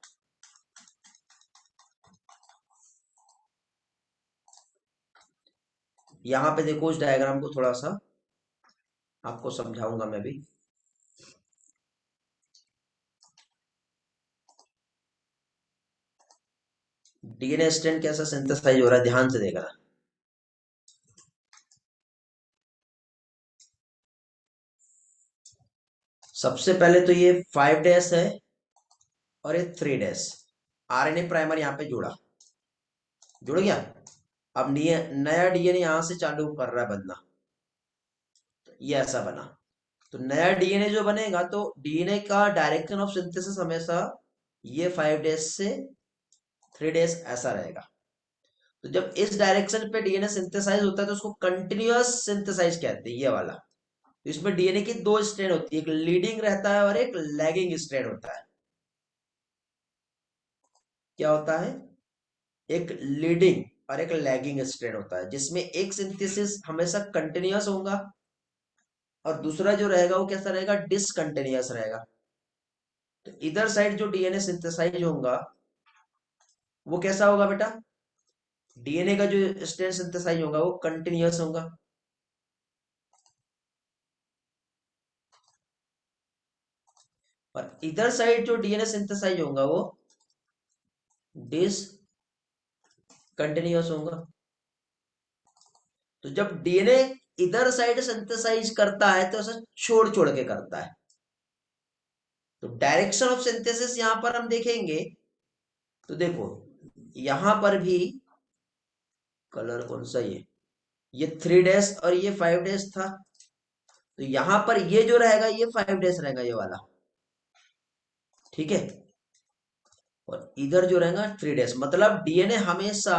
A: यहाँ पे देखो इस डायग्राम को थोड़ा सा आपको समझाऊंगा मैं भी। डीएनए स्ट्रैंड कैसा सिंथेसाइज हो रहा है ध्यान से देखना। सबसे पहले तो ये 5' है और ये 3'। आरएनए प्राइमर यहाँ पे जुड़ा, जुड़ गया। अब नया डीएनए यहां से चालू कर रहा है बनना। तो ये ऐसा बना। तो नया डीएनए जो बनेगा, तो डीएनए का डायरेक्शन ऑफ सिंथेसिस हमेशा ये 5' से 3 days ऐसा रहेगा। तो जब इस डायरेक्शन पे डीएनए सिंथेसाइज होता है तो उसको कंटिन्यूअस सिंथेसाइज कहते हैं, ये वाला। तो इसमें डीएनए की दो स्ट्रैंड होती है, एक लीडिंग रहता है और एक लैगिंग स्ट्रैंड होता है। क्या होता है? एक लीडिंग और एक लैगिंग स्ट्रैंड होता है, जिसमें एक सिंथेसिस हमेशा कंटिन्यूअस होगा और दूसरा जो रहेगा वो कैसा रहेगा, डिसकंटिन्यूअस रहेगा। तो इधर साइड जो डीएनए सिंथेसाइज होगा वो कैसा होगा बेटा, डीएनए का जो स्ट्रैंड सिंथेसाइज होगा वो कंटिन्यूअस होगा। और इधर साइड जो डीएनए सिंथेसाइज होगा वो डिसकंटिन्यूअस होगा। तो जब डीएनए इधर साइड सिंथेसाइज करता है तो ऐसा छोड़ छोड़ के करता है। तो डायरेक्शन ऑफ सिंथेसिस यहां पर हम देखेंगे तो देखो, यहां पर भी कलर कौन सा, ये 3 days और ये 5 days था। तो यहां पर ये जो रहेगा ये 5 days रहेगा, ये वाला। ठीक है। और इधर जो रहेगा 3 days, मतलब डीएनए हमेशा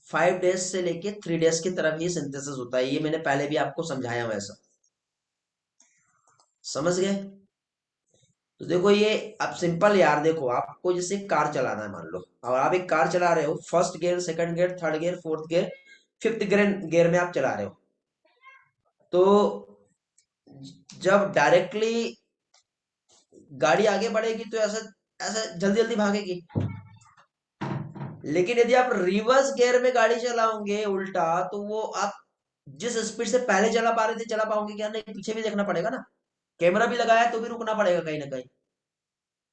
A: 5 days से लेके 3 days की तरफ ही सिंथेसिस होता है। ये मैंने पहले भी आपको समझाया वैसा, समझ गए? तो देखो ये, अब सिंपल यार, देखो आपको जैसे कार चलाना है मान लो, और आप एक कार चला रहे हो, first gear, second gear, third gear, fourth gear, fifth gear gear में आप चला रहे हो। तो जब डायरेक्टली गाड़ी आगे बढ़ेगी तो ऐसा ऐसा जल्दी जल्दी भागेगी। लेकिन यदि आप रिवर्स गियर में गाड़ी चलाओगे उल्टा, तो वो आप जिस स्पीड से पहले चला पा रहे थे चला पाओगे क्या? नहीं, पीछे भी देखना पड़ेगा ना। कैमरा भी लगाया है तो भी रुकना पड़ेगा कहीं ना कहीं।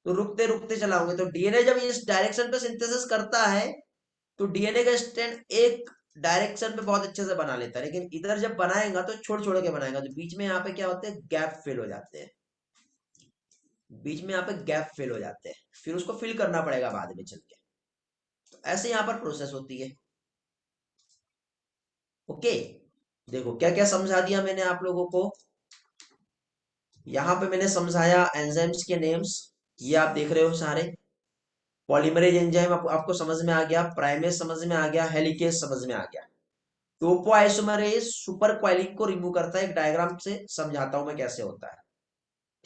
A: तो रुकते रुकते चलाओगे। तो डीएनए जब इस डायरेक्शन पे सिंथेसिस करता है तो डीएनए का स्ट्रैंड एक डायरेक्शन पे बहुत अच्छे से बना लेता है, लेकिन इधर जब बनाएगा तो छोड़ छोड़ के बनाएगा। तो बीच में यहाँ पे क्या होते हैं, गैप फिल हो जाते हैं। बीच में यहाँ पे गैप फिल हो जाते हैं, फिर उसको फिल करना पड़ेगा बाद में चल के। तो ऐसे यहाँ पर प्रोसेस होती है। ओके। देखो क्या क्या समझा दिया मैंने आप लोगों को। यहाँ पे मैंने समझाया एंजाइम्स के नेम्स, ये आप देख रहे हो सारे। पॉलीमरेज एंजाइम आपको समझ में आ गया, प्राइमेज समझ में आ गया, हेलिकेज समझ में आ गया। टोपोआइसोमरेज सुपर क्वाइलिंग को रिमूव करता है। एक डायग्राम से समझाता हूं मैं कैसे होता है।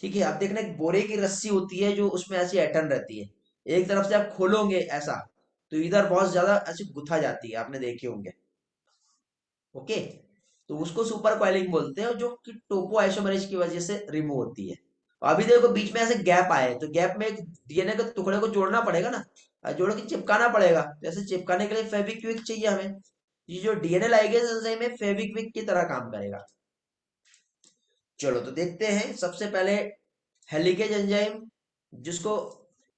A: ठीक है। अब देखना, एक बोरे की रस्सी होती है जो उसमें ऐसी ऐंठन रहती है। एक तरफ से आप खोलोगे ऐसा, तो इधर बहुत ज्यादा ऐसी गुथा जाती है, आपने देखे होंगे। ओके। तो उसको सुपर कॉइलिंग बोलते हैं, जो कि टोपो आइसोमरेज की वजह से रिमूव होती है। अभी देखो बीच में ऐसे गैप आए, तो गैप में एक डीएनए के टुकड़े को जोड़ना पड़ेगा ना, और जोड़ के चिपकाना पड़ेगा। जैसे चिपकाने के लिए फेविक्विक चाहिए हमें। ये जो डीएनए लाइगेज एंजाइम है फेविक्विक की तरह काम करेगा। चलो तो देखते हैं। सबसे पहले हेलिकेज एंजाइम, जिसको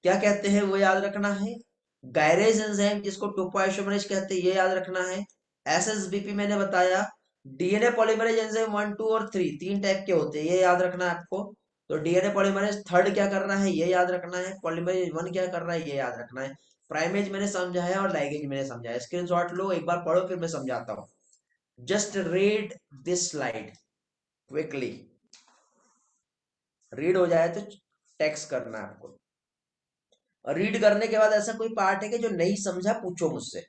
A: क्या कहते हैं वो याद रखना है। गायरेज एंजाइम, जिसको टोपोआइसोमरेज कहते हैं, ये याद रखना है। एसएसबीपी मैंने बताया। डीएनए पॉलीमरेज एंजाइम 1, 2 और 3 तीन टाइप के होते हैं, ये याद रखना है आपको। तो डीएनए पॉलीमरेज थर्ड क्या कर रहा है ये याद रखना है, पॉलीमरेज 1 क्या कर रहा है ये याद रखना है। प्राइमेज मैंने समझाया और लाइगेज मैंने समझाया। स्क्रीनशॉट लो, एक बार पढ़ो, फिर मैं समझाता हूँ। Just read this slide quickly. Read हो जाए तो टेक्स्ट करना है आपको। और रीड करने के बाद ऐसा कोई पार्ट है कि जो नहीं समझा, पूछो मुझसे।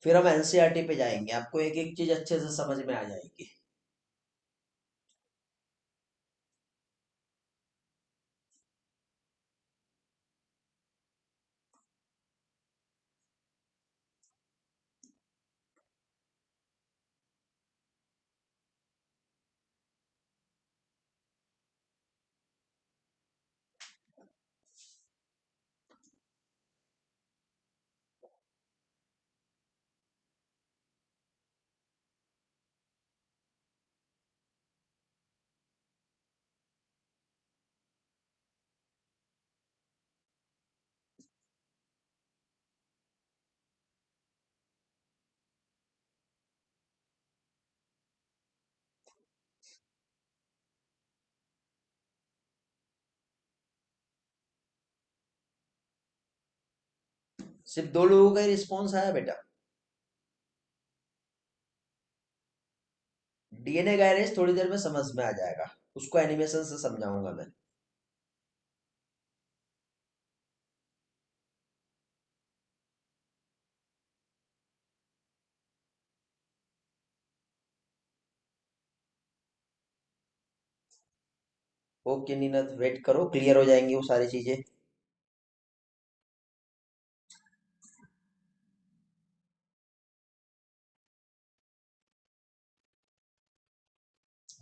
A: फिर हम एनसीईआरटी पे जाएंगे, आपको एक एक चीज अच्छे से समझ में आ जाएगी। सिर्फ 2 लोगों का ही रिस्पॉन्स आया बेटा। डीएनए गायरेज थोड़ी देर में समझ में आ जाएगा। उसको एनिमेशन से समझाऊंगा मैं। ओके नीनत, वेट करो, क्लियर हो जाएंगी वो सारी चीजें।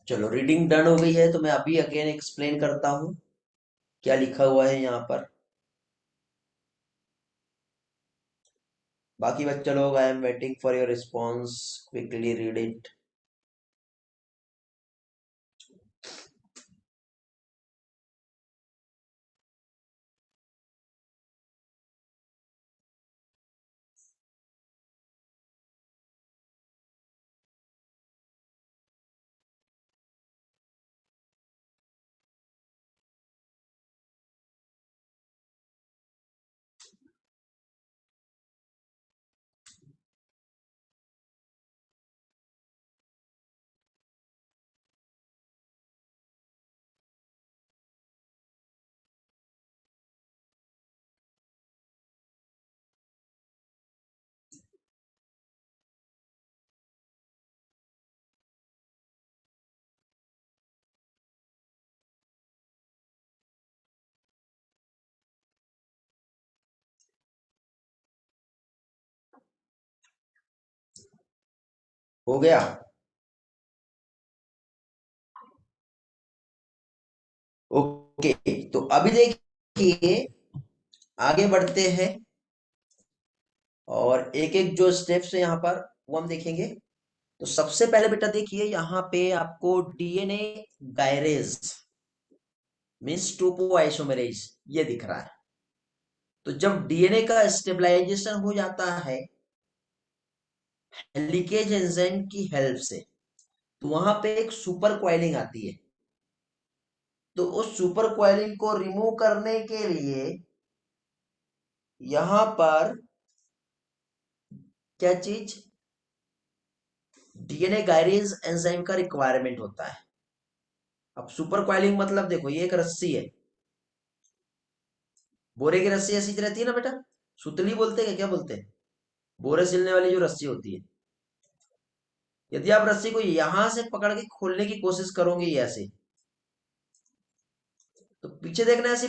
A: चलो रीडिंग डन हो गई है, तो मैं अभी अगेन एक्सप्लेन करता हूँ क्या लिखा हुआ है यहाँ पर। बाकी बच्चे लोग, I am waiting for your response, quickly read it. हो गया। ओके, तो अभी देखिए, आगे बढ़ते हैं और एक एक जो स्टेप्स है यहाँ पर वो हम देखेंगे। तो सबसे पहले बेटा देखिए, यहाँ पे आपको डीएनए गायरेज मीन्स टोपो आइसोमेरेज ये दिख रहा है। तो जब डीएनए का स्टेबलाइजेशन हो जाता है हेलिकेज एंजाइम की हेल्प से, तो वहां पे एक सुपर क्वाइलिंग आती है। तो उस सुपर क्वाइलिंग को रिमूव करने के लिए यहां पर क्या चीज, डीएनए गायरेज एंजाइम का रिक्वायरमेंट होता है। अब सुपर क्वाइलिंग मतलब देखो, ये एक रस्सी है, बोरे की रस्सी ऐसी रहती है ना बेटा, सुतली बोलते हैं क्या बोलते हैं, बोरे सिलने वाली जो रस्सी होती है। यदि आप रस्सी को यहां से पकड़ के खोलने की कोशिश करोगे ये ऐसे, तो पीछे देखना ऐसे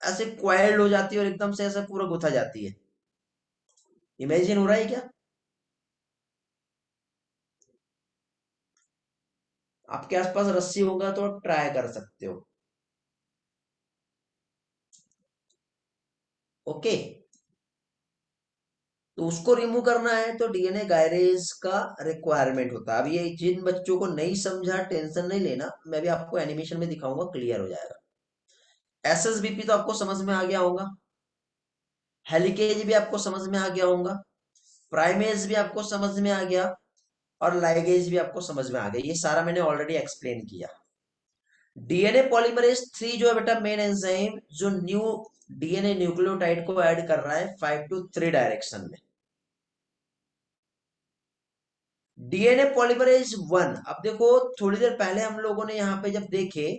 A: ऐसे क्वाइल्ड हो जाती है और एकदम से ऐसा पूरा गुथा जाती है। इमेजिन हो रहा है क्या? आपके आसपास रस्सी होगा तो आप ट्राई कर सकते हो। ओके, तो उसको रिमूव करना है तो डीएनए गायरेज का रिक्वायरमेंट होता है। अब ये जिन बच्चों को नहीं समझा टेंशन नहीं लेना, मैं भी आपको एनिमेशन में दिखाऊंगा, क्लियर हो जाएगा। एसएसबीपी तो आपको समझ में आ गया होगा, हेलिकेज भी आपको समझ में आ गया होगा, प्राइमेज भी आपको समझ में आ गया, और लाइगेज भी आपको समझ में आ गया। ये सारा मैंने ऑलरेडी एक्सप्लेन किया। डीएनए पॉलीमरेज 3 जो है बेटा मेन एंजाइम, जो न्यू डीएनए न्यूक्लियोटाइड को ऐड कर रहा है 5 to 3 डायरेक्शन में। डीएनए पॉलीमरेज 1, अब देखो थोड़ी देर पहले हम लोगों ने यहाँ पे जब देखे,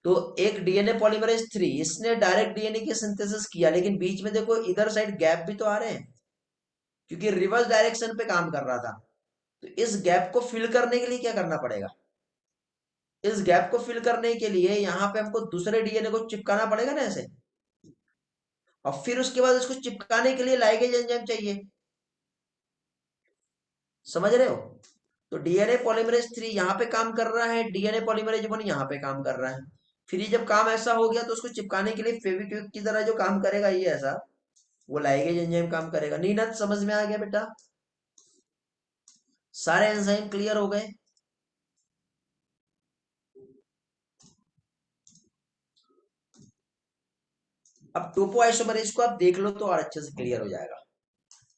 A: तो एक डीएनए पॉलीमरेज 3 इसने डायरेक्ट डीएनए की सिंथेसिस किया, लेकिन बीच में देखो इधर साइड गैप भी तो आ रहे हैं, क्योंकि रिवर्स डायरेक्शन पे काम कर रहा था। तो इस गैप को फिल करने के लिए क्या करना पड़ेगा, इस गैप को फिल करने के लिए यहाँ पे हमको दूसरे डीएनए को चिपकाना पड़ेगा ना ऐसे, और फिर उसके बाद इसको चिपकाने के लिए लाइगेज एंजाइम चाहिए। समझ रहे हो? तो डीएनए पॉलीमरेज 3 यहाँ पे काम कर रहा है, डीएनए पॉलीमरेज 1 यहाँ पे काम कर रहा है। फिर ये जब काम ऐसा हो गया तो उसको चिपकाने के लिए फेविक्विक की तरह जो काम करेगा ये ऐसा, वो लाइगेज एंजाइम काम करेगा। नीनत समझ में आ गया बेटा? सारे एंजाइम क्लियर हो गए? अब टोपो आइसोमरेज को आप देख लो तो और अच्छे से क्लियर हो जाएगा।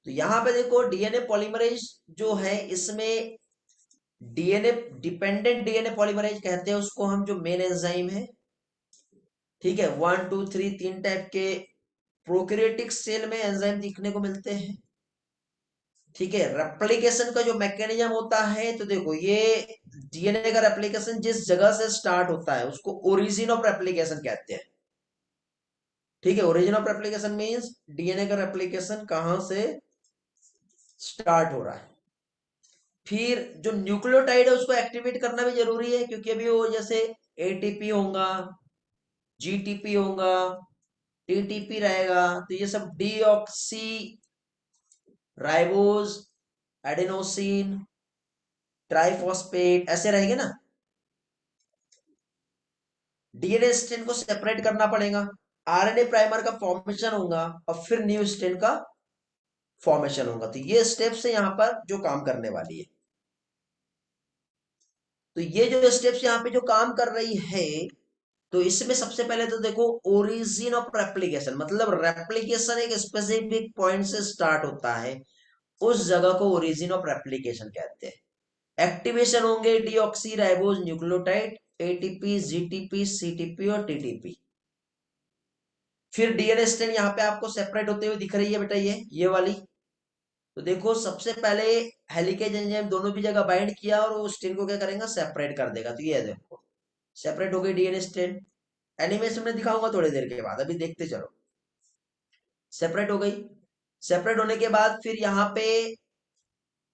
A: तो यहाँ पे देखो डीएनए पॉलीमरेज जो है, इसमें डीएनए डिपेंडेंट डीएनए पॉलीमरेज कहते हैं उसको हम, जो मेन एंजाइम है। ठीक है, 1 2 3 तीन टाइप के प्रोकैरियोटिक सेल में एंजाइम दिखने को मिलते हैं। ठीक है, रेप्लिकेशन का जो मैकेनिज्म होता है, तो देखो ये डीएनए का रेप्लिकेशन जिस जगह से स्टार्ट होता है उसको ओरिजिन ऑफ रेप्लिकेशन कहते हैं। ठीक है, origin of replication means DNA का रेप्लिकेशन कहां से स्टार्ट हो रहा है। फिर जो न्यूक्लियोटाइड है उसको एक्टिवेट करना भी जरूरी है, क्योंकि अभी वो जैसे एटीपी होगा, जीटीपी होगा, टीटीपी रहेगा, तो ये सब डीऑक्सी राइबोज, एडेनोसिन ट्राइफॉस्फेट ऐसे रहेंगे ना। डीएनए स्ट्रेन को सेपरेट करना पड़ेगा, आरएनए प्राइमर का फॉर्मेशन होगा, और फिर न्यू स्ट्रेन का फॉर्मेशन होगा। तो ये स्टेप्स है यहाँ पर जो काम करने वाली है। तो ये जो स्टेप्स यहाँ पे जो काम कर रही है, तो इसमें सबसे पहले तो देखो ओरिजिन ऑफ रेप्लिकेशन, मतलब रेप्लिकेशन एक स्पेसिफिक पॉइंट से स्टार्ट होता है, उस जगह को ओरिजिन ऑफ रेप्लिकेशन कहते हैं। एक्टिवेशन होंगे deoxy ribose nucleotide, ATP, GTP, CTP और टीटीपी। फिर डीएनए स्ट्रेन यहाँ पे आपको सेपरेट होते हुए दिख रही है बेटा, ये वाली। तो देखो सबसे पहले हेलिकेज एंजाइम दोनों भी जगह बाइंड किया और वो स्ट्रेन को क्या करेगा, सेपरेट कर देगा। तो ये देखो सेपरेट हो गई डीएनए स्ट्रेन। एनिमेशन में दिखाऊंगा थोड़ी देर के बाद, अभी देखते चलो। सेपरेट हो गई। सेपरेट होने के बाद फिर यहाँ पे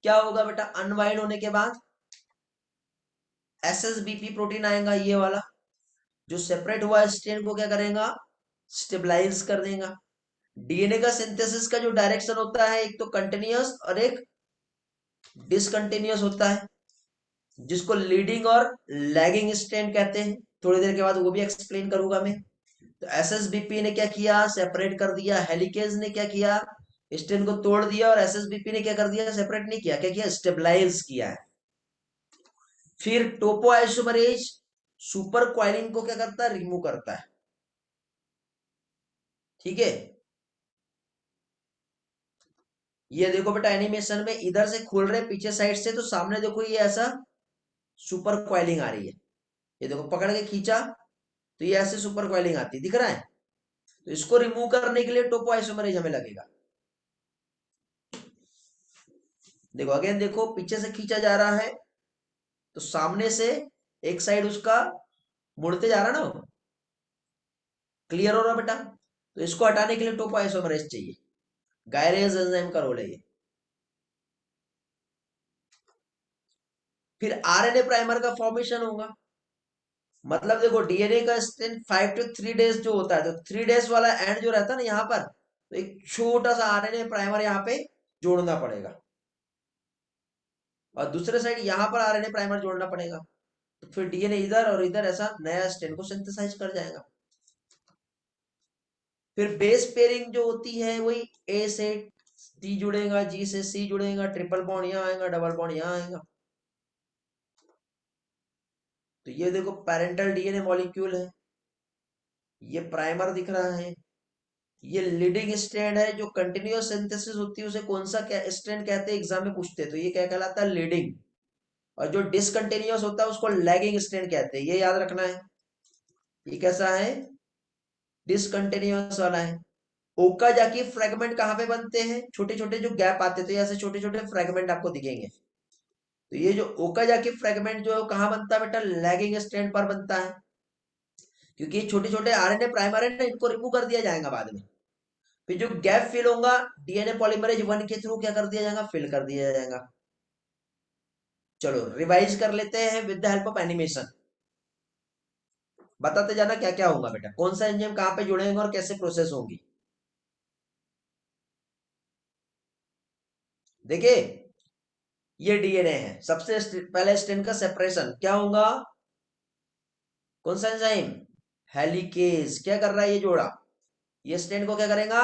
A: क्या होगा बेटा, अनवाइंड होने के बाद एसएसबीपी प्रोटीन आएगा, ये वाला जो सेपरेट हुआ स्ट्रेन को क्या करेगा, स्टेबलाइज कर देगा। डीएनए का सिंथेसिस का जो डायरेक्शन होता है, एक तो कंटिन्यूअस और एक डिसकंटिन्यूअस होता है, जिसको लीडिंग और लैगिंग स्ट्रेन कहते हैं। थोड़ी देर के बाद वो भी एक्सप्लेन करूंगा मैं। तो एसएसबीपी ने क्या किया, सेपरेट कर दिया। हेलिकेज ने क्या किया, स्ट्रेन को तोड़ दिया। और एसएसबीपी ने क्या कर दिया, सेपरेट नहीं किया, क्या किया, स्टेबलाइज किया है। फिर टोपो आइसोमरेज सुपर क्वाइलिन को क्या करता है, रिमूव करता है। ठीक है, ये देखो बेटा एनिमेशन में इधर से खोल रहे पीछे साइड से, तो सामने देखो ये ऐसा सुपर क्वाइलिंग आ रही है। ये देखो पकड़ के खींचा तो ये ऐसे सुपर क्वाइलिंग आती दिख रहा है। तो इसको रिमूव करने के लिए टोपो आइसोमरेज हमें लगेगा। देखो अगेन, देखो पीछे से खींचा जा रहा है तो सामने से एक साइड उसका मुड़ते जा रहा ना वो। क्लियर हो रहा बेटा। तो इसको हटाने के लिए टोपो आइसोमरेज चाहिए, गायरेज एंजाइम का रोल है ये। फिर आरएनए प्राइमर का फॉर्मेशन होगा। मतलब देखो डीएनए का स्ट्रेंथ 5 to 3 days जो होता है, तो 3 days वाला एंड जो रहता है ना यहाँ पर, तो एक छोटा सा आरएनए प्राइमर यहाँ पे जोड़ना पड़ेगा, और दूसरे साइड यहाँ पर आरएनए प्राइमर जोड़ना पड़ेगा। तो फिर डीएनए इधर और इधर ऐसा नया स्ट्रेन को सिंथेसाइज कर जाएगा। फिर बेस पेयरिंग जो होती है वही ए से डी जुड़ेगा, जी से सी जुड़ेगा, ट्रिपल बॉन्ड यहाँ आएगा, डबल बॉन्ड यहाँ आएगा। तो ये देखो पेरेंटल डीएनए मॉलिक्यूल है, ये प्राइमर दिख रहा है। ये लीडिंग स्ट्रैंड है, जो कंटिन्यूअस सिंथेसिस होती है उसे कौन सा क्या स्ट्रैंड कहते हैं, एग्जाम में पूछते हैं। तो ये क्या कहलाता है, लीडिंग। और जो डिसकंटिन्यूअस होता है उसको लैगिंग स्ट्रैंड कहते हैं, ये याद रखना है। ये कैसा है, डिसकंटिन्यूअस वाला है। ओकाजाकी फ्रेगमेंट कहाँ पे बनते हैं, छोटे छोटे जो गैप आते थे ऐसे छोटे छोटे फ्रेगमेंट आपको दिखेंगे। तो ये जो ओकाजाकी फ्रेगमेंट जो है कहाँ बनता है बेटा, लैगिंग स्ट्रैंड पर बनता है। क्योंकि ये छोटे छोटे आरएनए प्राइमर है ना, इनको रिमूव कर दिया जाएगा बाद में। फिर जो गैप फिल होगा डीएनए पॉलीमरेज 1 के थ्रू क्या कर दिया जाएगा, फिल कर दिया जाएगा। चलो रिवाइज कर लेते हैं with the help of animation. बताते जाना क्या क्या होगा बेटा, कौन सा एंजाइम कहाँ पे जुड़ेंगे और कैसे प्रोसेस होगी। देखिए ये डीएनए है, सबसे पहले स्ट्रैंड का सेपरेशन क्या होगा, कौन सा एंजाइम, हेलिकेज। क्या कर रहा है ये जोड़ा, ये स्ट्रैंड को क्या करेगा,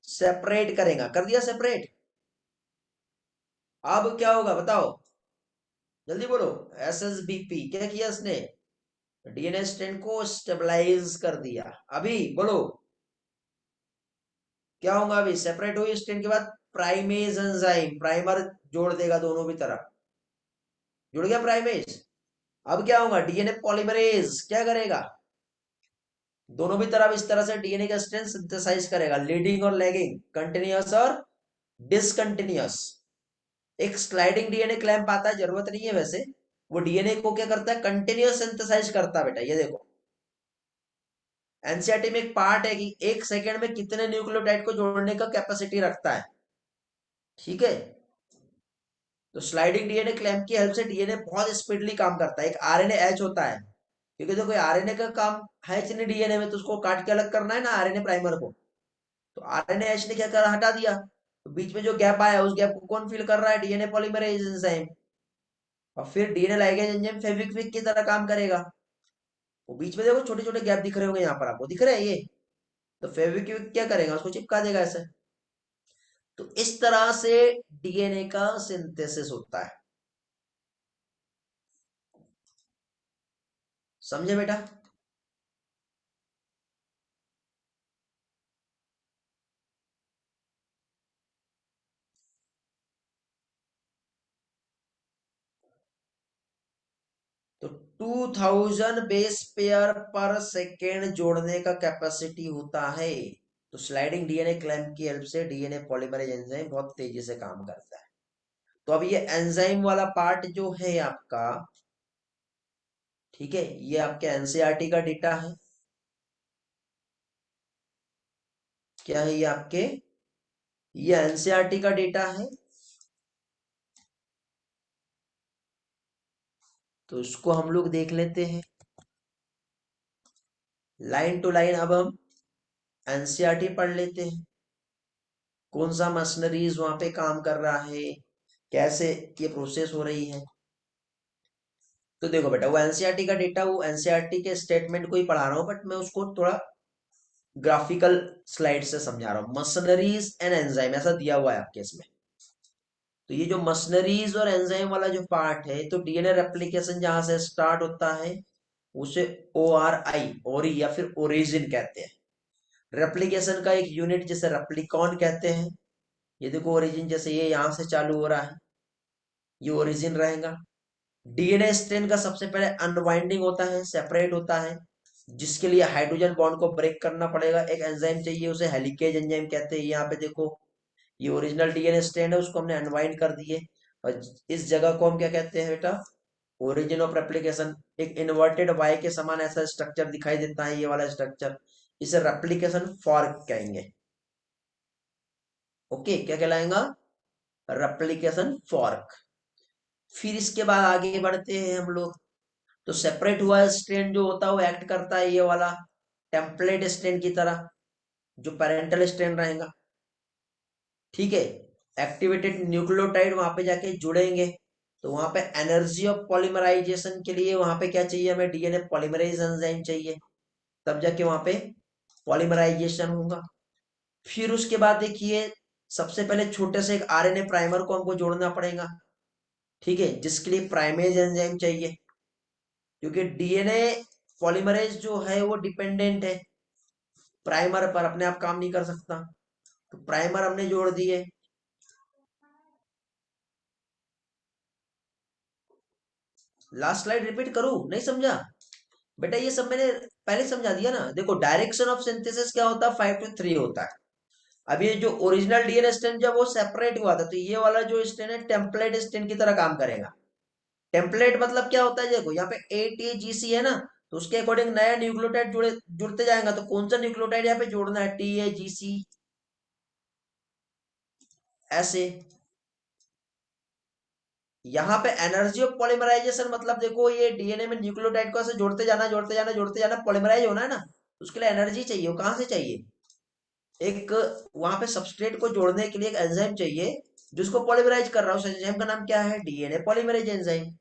A: सेपरेट करेगा। कर दिया सेपरेट। अब क्या होगा बताओ, जल्दी बोलो। एसएसबीपी क्या किया इसने, डीएनए स्ट्रैंड को स्टेबलाइज कर दिया। अभी बोलो क्या होगा, अभी सेपरेट हुई स्ट्रैंड के बाद प्राइमेज एंजाइम प्राइमर जोड़ देगा दोनों भी तरफ। जुड़ गया प्राइमेज। अब क्या होगा, डीएनए पॉलीमरेज क्या करेगा, दोनों भी तरफ इस तरह से डीएनए का स्ट्रैंड सिंथेसाइज करेगा, लीडिंग और लैगिंग, कंटिन्यूअस और डिसकंटिन्यूअस। एक स्लाइडिंग डीएनए क्लैंप आता है, जरूरत नहीं है वैसे। वो डीएनए को क्या करता है, कंटिन्यूअस सिंथेसाइज करता है बेटा। ये देखो, एनसीईआरटी में एक पार्ट है कि एक सेकंड में कितने न्यूक्लियोटाइड को जोड़ने का कैपेसिटी रखता है। ठीक है, तो स्लाइडिंग डीएनए क्लैंप की हेल्प से डीएनए बहुत स्पीडली काम करता है। एक आरएनए एच होता है, क्योंकि देखो आरएनए का काम है इतने डीएनए में, तो उसको काट के अलग करना है ना आरएनए प्राइमर को। तो आरएनए एच ने क्या करा, हटा दिया। तो बीच में जो गैप आया, उस गैप को कौन फिल कर रहा है, डीएनए पॉलीमरेज एंजाइम। और फिर डीएनए लाइगेज एंजाइम फेविक्विक की तरह काम करेगा। वो बीच में देखो छोटे छोटे गैप दिख रहे होंगे, यहाँ पर आपको दिख रहे हैं ये। तो फेविक्विक क्या करेगा, उसको चिपका देगा ऐसे। तो इस तरह से डीएनए का सिंथेसिस होता है। समझे बेटा? तो 2000 बेस पेयर पर सेकेंड जोड़ने का कैपेसिटी होता है। तो स्लाइडिंग डीएनए क्लैंप की हेल्प से डीएनए पॉलीमरेज एंजाइम बहुत तेजी से काम करता है। तो अब ये एंजाइम वाला पार्ट जो है आपका, ठीक है, ये आपके एनसीईआरटी का डेटा है। क्या है ये आपके, ये एनसीईआरटी का डेटा है। तो इसको हम लोग देख लेते हैं लाइन टू लाइन। अब हम एनसीईआरटी पढ़ लेते हैं, कौन सा मशीनरीज वहां पे काम कर रहा है, कैसे ये प्रोसेस हो रही है। तो देखो बेटा, वो एनसीईआरटी का डेटा, वो एनसीईआरटी के स्टेटमेंट को ही पढ़ा रहा हूँ, बट मैं उसको थोड़ा ग्राफिकल स्लाइड से समझा रहा हूँ। मशीनरीज एंड एंजाइम ऐसा दिया हुआ है आपके इसमें। तो ये जो मशीनरीज और एंजाइम वाला जो पार्ट है, तो डीएनए रेप्लिकेशन जहां से स्टार्ट होता है उसे ओ आर आई, ओरी या फिर ओरिजिन कहते हैं। रेप्लिकेशन का एक यूनिट जिसे रेप्लिकॉन कहते हैं। ये देखो ओरिजिन, जैसे ये यहां से चालू हो रहा है, ये ओरिजिन रहेगा। डीएनए स्ट्रैंड का सबसे पहले अनवाइंडिंग होता है, सेपरेट होता है, जिसके लिए हाइड्रोजन बॉन्ड को ब्रेक करना पड़ेगा। एक एंजाइम चाहिए, उसे हेलिकेज एंजाइम कहते हैं। यहाँ पे देखो, ये ओरिजिनल डीएनए स्ट्रैंड है, उसको हमने अनवाइंड कर दिए। और इस जगह को हम क्या कहते हैं बेटा, ओरिजिन ऑफ रेप्लिकेशन। एक इन्वर्टेड वाई के समान ऐसा स्ट्रक्चर दिखाई देता है, ये वाला स्ट्रक्चर, इसे रेप्लिकेशन फॉर्क कहेंगे। ओके, क्या कहलाएगा, रेप्लिकेशन फॉर्क। फिर इसके बाद आगे बढ़ते हैं हम लोग। तो सेपरेट हुआ स्ट्रेन जो होता है वो एक्ट करता है ये वाला टेम्पलेट स्ट्रेन की तरह, जो पेरेंटल स्ट्रेन रहेगा। ठीक है, एक्टिवेटेड न्यूक्लियोटाइड वहां पे जाके जुड़ेंगे। तो वहां पे एनर्जी ऑफ पॉलीमराइजेशन के लिए वहां पे क्या चाहिए, हमें डीएनए पॉलीमरेज एंजाइम चाहिए, तब जाके वहां पे पॉलीमराइजेशन होगा। फिर उसके बाद देखिए, सबसे पहले छोटे से एक आरएनए प्राइमर को हमको जोड़ना पड़ेगा। ठीक है, जिसके लिए प्राइमेज एंजाइम चाहिए, क्योंकि डीएनए पॉलीमरेज जो है वो डिपेंडेंट है प्राइमर पर, अपने आप काम नहीं कर सकता। तो प्राइमर हमने जोड़ दिए। लास्ट स्लाइड रिपीट करूं, नहीं समझा बेटा? ये सब मैंने पहले समझा दिया ना। देखो, डायरेक्शन ऑफ सिंथेसिस क्या होता है, 5 to 3 होता है। अब ये जो ओरिजिनल डीएनए स्ट्रैंड जब वो सेपरेट हुआ था, तो ये वाला जो स्ट्रैंड है टेम्पलेट स्ट्रैंड की तरह काम करेगा। टेम्पलेट मतलब क्या होता है, देखो यहाँ पे ATGC है ना, तो उसके अकॉर्डिंग नया न्यूक्लियोटाइड जुड़ते जाएगा। तो कौन सा न्यूक्लियोटाइड यहाँ पे जोड़ना है, TAGC, ऐसे। यहाँ पे एनर्जी ऑफ पॉलीमराइजेशन मतलब देखो, ये डीएनए में न्यूक्लियोटाइड को ऐसे जोड़ते जाना जोड़ते जाना जोड़ते जाना, पॉलीमराइज होना है ना, तो उसके लिए एनर्जी चाहिए। वो कहाँ से चाहिए, एक वहां पे सबस्ट्रेट को जोड़ने के लिए एक एंजाइम चाहिए जिसको पॉलीमराइज कर रहा है। उस एंजाइम का नाम क्या है, डीएनए पॉलीमरेज एंजाइम।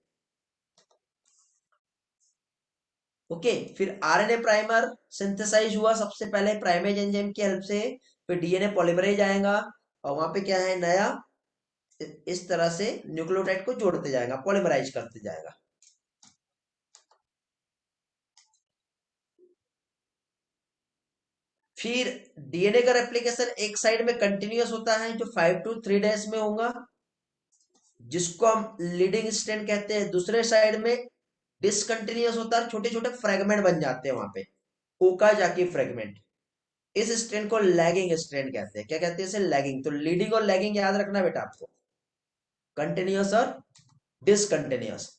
A: ओके, फिर आरएनए प्राइमर सिंथेसाइज हुआ सबसे पहले प्राइमेज एंजाइम की हेल्प से। फिर डीएनए पॉलीमरेज आएगा, और वहां पे क्या है नया, इस तरह से न्यूक्लियोटाइड को जोड़ते जाएगा, पॉलीमराइज करते जाएगा। फिर डीएनए का रेप्लिकेशन एक साइड में कंटिन्यूअस होता है, जो 5 to 3 days में होगा, जिसको हम लीडिंग स्ट्रैंड कहते हैं। दूसरे साइड में डिसकंटिन्यूअस होता है, छोटे छोटे फ्रेगमेंट बन जाते हैं वहां पे, ओकाजाकी फ्रेगमेंट। इस स्ट्रेन को लैगिंग स्ट्रेन कहते हैं। क्या कहते हैं इसे? लैगिंग। तो लीडिंग और लैगिंग याद रखना बेटा आपको, कंटिन्यूअस और डिसकंटिन्यूअस।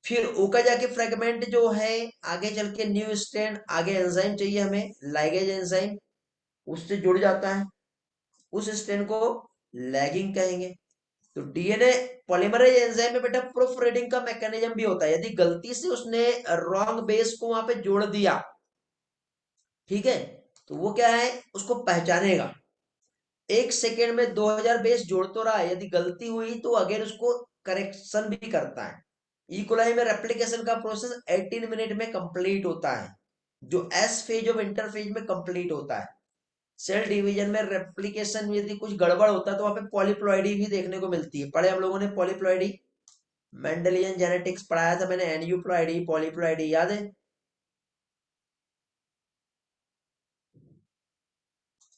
A: फिर ओकाजाकी फ्रेगमेंट जो है, आगे चल के न्यू स्ट्रेन, आगे एंजाइम चाहिए हमें, लाइगेज एंजाइम, उससे जुड़ जाता है, उस स्ट्रेन को लैगिंग कहेंगे। तो डीएनए पॉलीमरेज एंजाइम में बेटा प्रूफ रीडिंग का मैकेनिज्म भी होता है। यदि गलती से उसने रॉन्ग बेस को वहां पे जोड़ दिया, ठीक है, तो वो क्या है, उसको पहचानेगा। 1 सेकेंड में 2000 बेस जोड़ तो रहा है, यदि गलती हुई तो अगेन उसको करेक्शन भी करता है। इकोलाई में रेप्लिकेशन का प्रोसेस 18 मिनट में कंप्लीट होता है, जो एस फेज ऑफ इंटरफेज में कंप्लीट होता है। सेल डिवीजन में रेप्लिकेशन में यदि कुछ गड़बड़ होता है तो वहां पे पॉलीप्लॉइडी भी देखने को मिलती है। पढ़े हम लोगों ने पॉलीप्लॉइडी, मेंडेलियन जेनेटिक्स पढ़ाया था मैंने, एनयूप्लॉइडी, पॉलीप्लॉइडी याद है?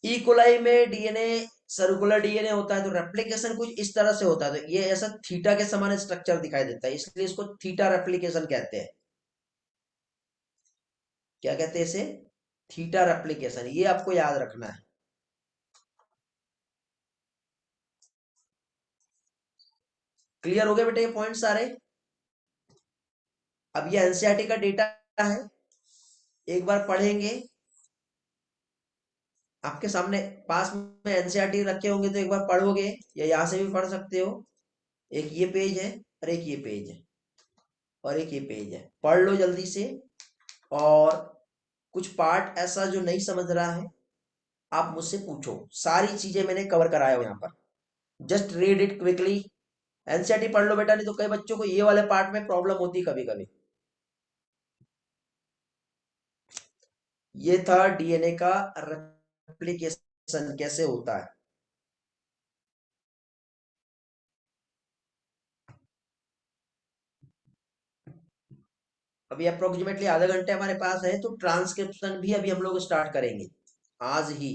A: इकोलाई में डीएनए सर्कुलर डीएनए होता है, तो रेप्लिकेशन कुछ इस तरह से होता है। तो ये ऐसा थीटा के समान स्ट्रक्चर दिखाई देता है, इसलिए इसको थीटा रेप्लिकेशन कहते हैं। क्या कहते हैं इसे? Theta replication. ये आपको याद रखना है। क्लियर हो गए बेटे ये पॉइंट सारे? अब ये एनसीईआरटी का डेटा है, एक बार पढ़ेंगे। आपके सामने पास में एनसीईआरटी रखे होंगे तो एक बार पढ़ोगे, या यहां से भी पढ़ सकते हो। एक ये पेज है, और एक ये पेज है, और एक ये पेज है, पढ़ लो जल्दी से। और कुछ पार्ट ऐसा जो नहीं समझ रहा है, आप मुझसे पूछो। सारी चीजें मैंने कवर कराया हूं यहाँ पर, just read it quickly. NCERT पढ़ लो बेटा, नहीं तो कई बच्चों को ये वाले पार्ट में प्रॉब्लम होती कभी कभी। ये था डीएनए का रेप्लिकेशन कैसे होता है। अभी अप्रोक्सीमेटली आधे घंटे हमारे पास है, तो ट्रांसक्रिप्शन भी अभी हम लोग स्टार्ट करेंगे आज ही।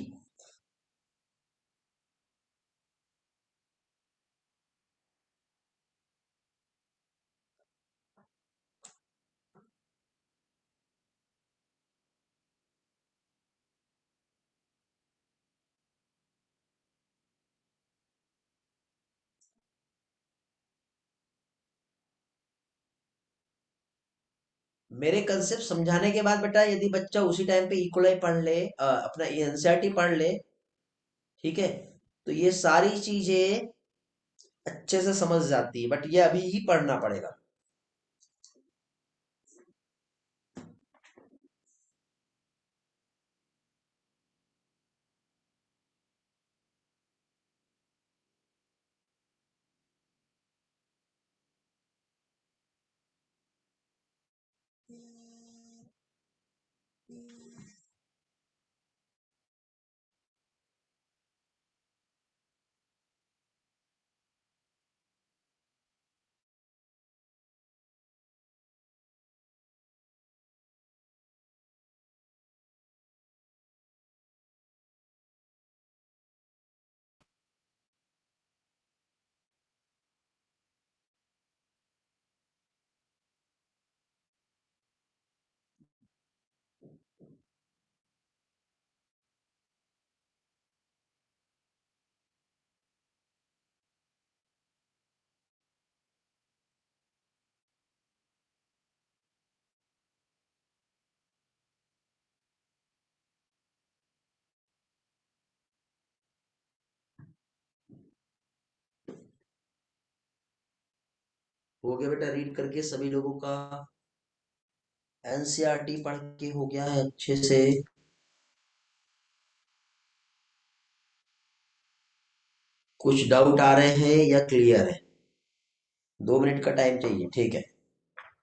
A: मेरे कंसेप्ट समझाने के बाद बेटा, यदि बच्चा उसी टाइम पे इक्वलाई पढ़ ले, अपना एनसीईआरटी पढ़ ले, ठीक है, तो ये सारी चीजें अच्छे से समझ जाती है। बट ये अभी ही पढ़ना पड़ेगा। हो गया बेटा रीड करके सभी लोगों का? एनसीईआरटी पढ़ के हो गया है अच्छे से? कुछ डाउट आ रहे हैं या क्लियर है? 2 मिनट का टाइम चाहिए, ठीक है।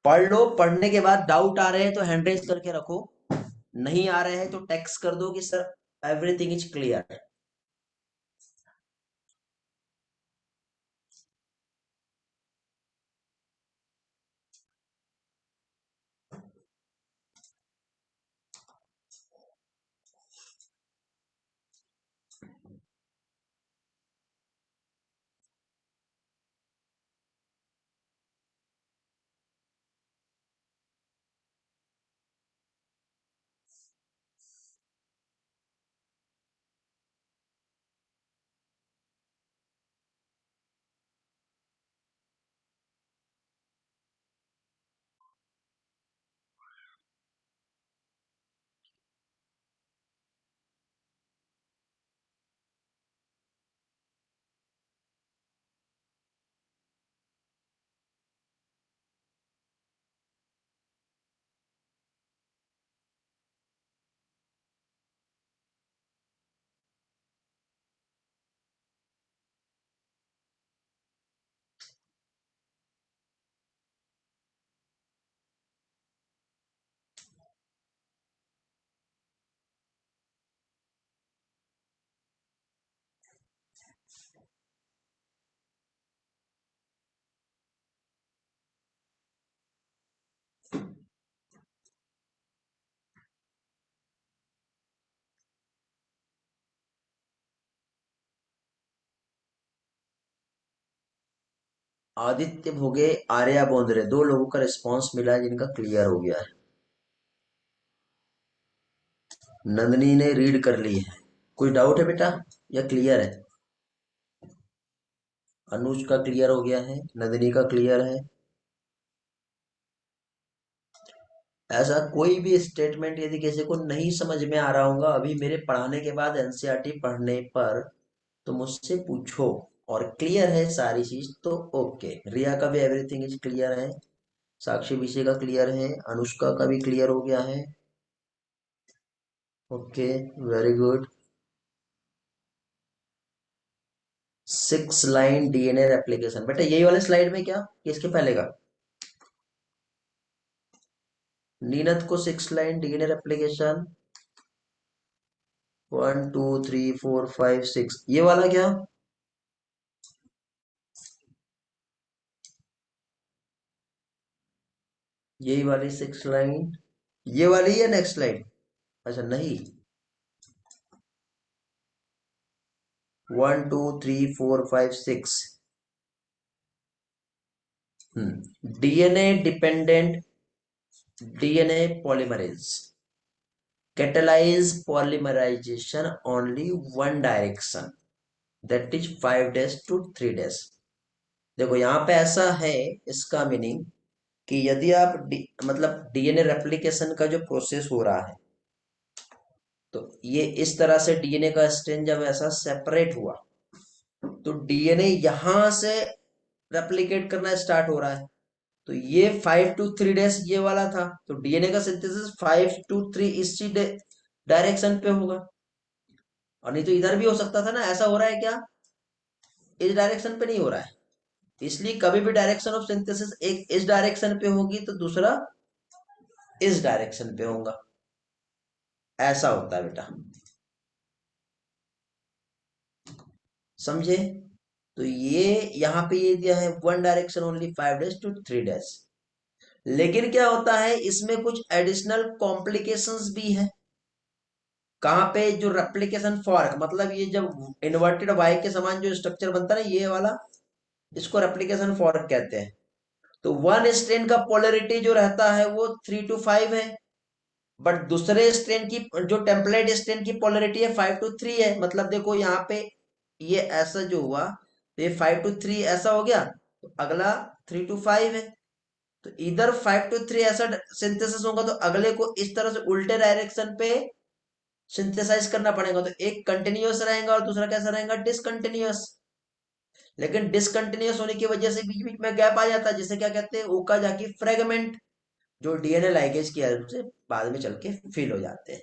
A: पढ़ लो, पढ़ने के बाद डाउट आ रहे हैं तो हैंड रेज करके रखो, नहीं आ रहे हैं तो टेक्स्ट कर दो कि sir everything is clear. Aditya भोगे, आर्या बोंद्रे, दो लोगों का रिस्पांस मिला है जिनका क्लियर हो गया है। नंदनी ने रीड कर ली है। कोई डाउट है बेटा या क्लियर है? अनुज का क्लियर हो गया है, नंदनी का क्लियर है। ऐसा कोई भी स्टेटमेंट यदि किसी को नहीं समझ में आ रहा होगा अभी मेरे पढ़ाने के बाद, एनसीईआरटी पढ़ने पर, तो मुझसे पूछो। और क्लियर है सारी चीज तो ओके। रिया का भी एवरीथिंग इज क्लियर है। साक्षी विषय का क्लियर है। अनुष्का का भी क्लियर हो गया है। Okay, very good. 6 line DNA replication, बेटा यही वाले स्लाइड में क्या, किसके पहले का? नीनत को 6 लाइन डीएनए रेप्लिकेशन, 1 2 3 4 5 6, ये वाला क्या? यही वाली 6 लाइन, ये वाली है नेक्स्ट स्लाइड? अच्छा नहीं, 1 2 3 4 5 6। DNA dependent DNA polymerase catalyze polymerization only one direction, that is 5 days to 3 days। देखो यहाँ पे ऐसा है, इसका मीनिंग कि यदि आप मतलब डीएनए रेप्लिकेशन का जो प्रोसेस हो रहा है, तो ये इस तरह से डीएनए का स्ट्रेन जब ऐसा सेपरेट हुआ, तो डीएनए यहां से रेप्लिकेट करना स्टार्ट हो रहा है। तो ये 5 to 3 days ये वाला था, तो डीएनए का सिंथेसिस 5 to 3 इसी डायरेक्शन पे होगा। और नहीं तो इधर भी हो सकता था ना, ऐसा हो रहा है क्या, इस डायरेक्शन पे नहीं हो रहा है। इसलिए कभी भी डायरेक्शन ऑफ सिंथेसिस एक इस डायरेक्शन पे होगी तो दूसरा इस डायरेक्शन पे होगा। ऐसा होता है बेटा, समझे? तो ये यहाँ पे ये दिया है one direction only 5 days to 3 days। लेकिन क्या होता है इसमें कुछ एडिशनल कॉम्प्लिकेशंस भी है। कहाँ पे, जो रेप्लिकेशन फॉर्क, मतलब ये जब इन्वर्टेड वाई के समान जो स्ट्रक्चर बनता है ना ये वाला, इसको रेप्लिकेशन फॉर्क कहते हैं। तो वन स्ट्रेन का पोलरिटी जो रहता है वो 3 to 5 है, बट दूसरे स्ट्रेन की जो टेम्पलेट स्ट्रेन की पोलरिटी है 5 to 3 है। मतलब देखो यहाँ पे ये ऐसा जो हुआ, तो ये 5 to 3 ऐसा हो गया, तो अगला 3 to 5 है। तो इधर 5 to 3 ऐसा सिंथेसिस होगा, तो अगले को इस तरह से उल्टे डायरेक्शन पे सिंथेसाइज करना पड़ेगा। तो एक कंटिन्यूअस रहेगा और दूसरा कैसा रहेगा, डिसकंटिन्यूअस। लेकिन डिसकंटिन्यूअस होने की वजह से बीच बीच में गैप आ जाता है, जिसे क्या कहते हैं, ओकाजाकी फ्रेगमेंट, जो डीएनए लाइगेज की हेल्प से बाद में चल के फिल हो जाते हैं।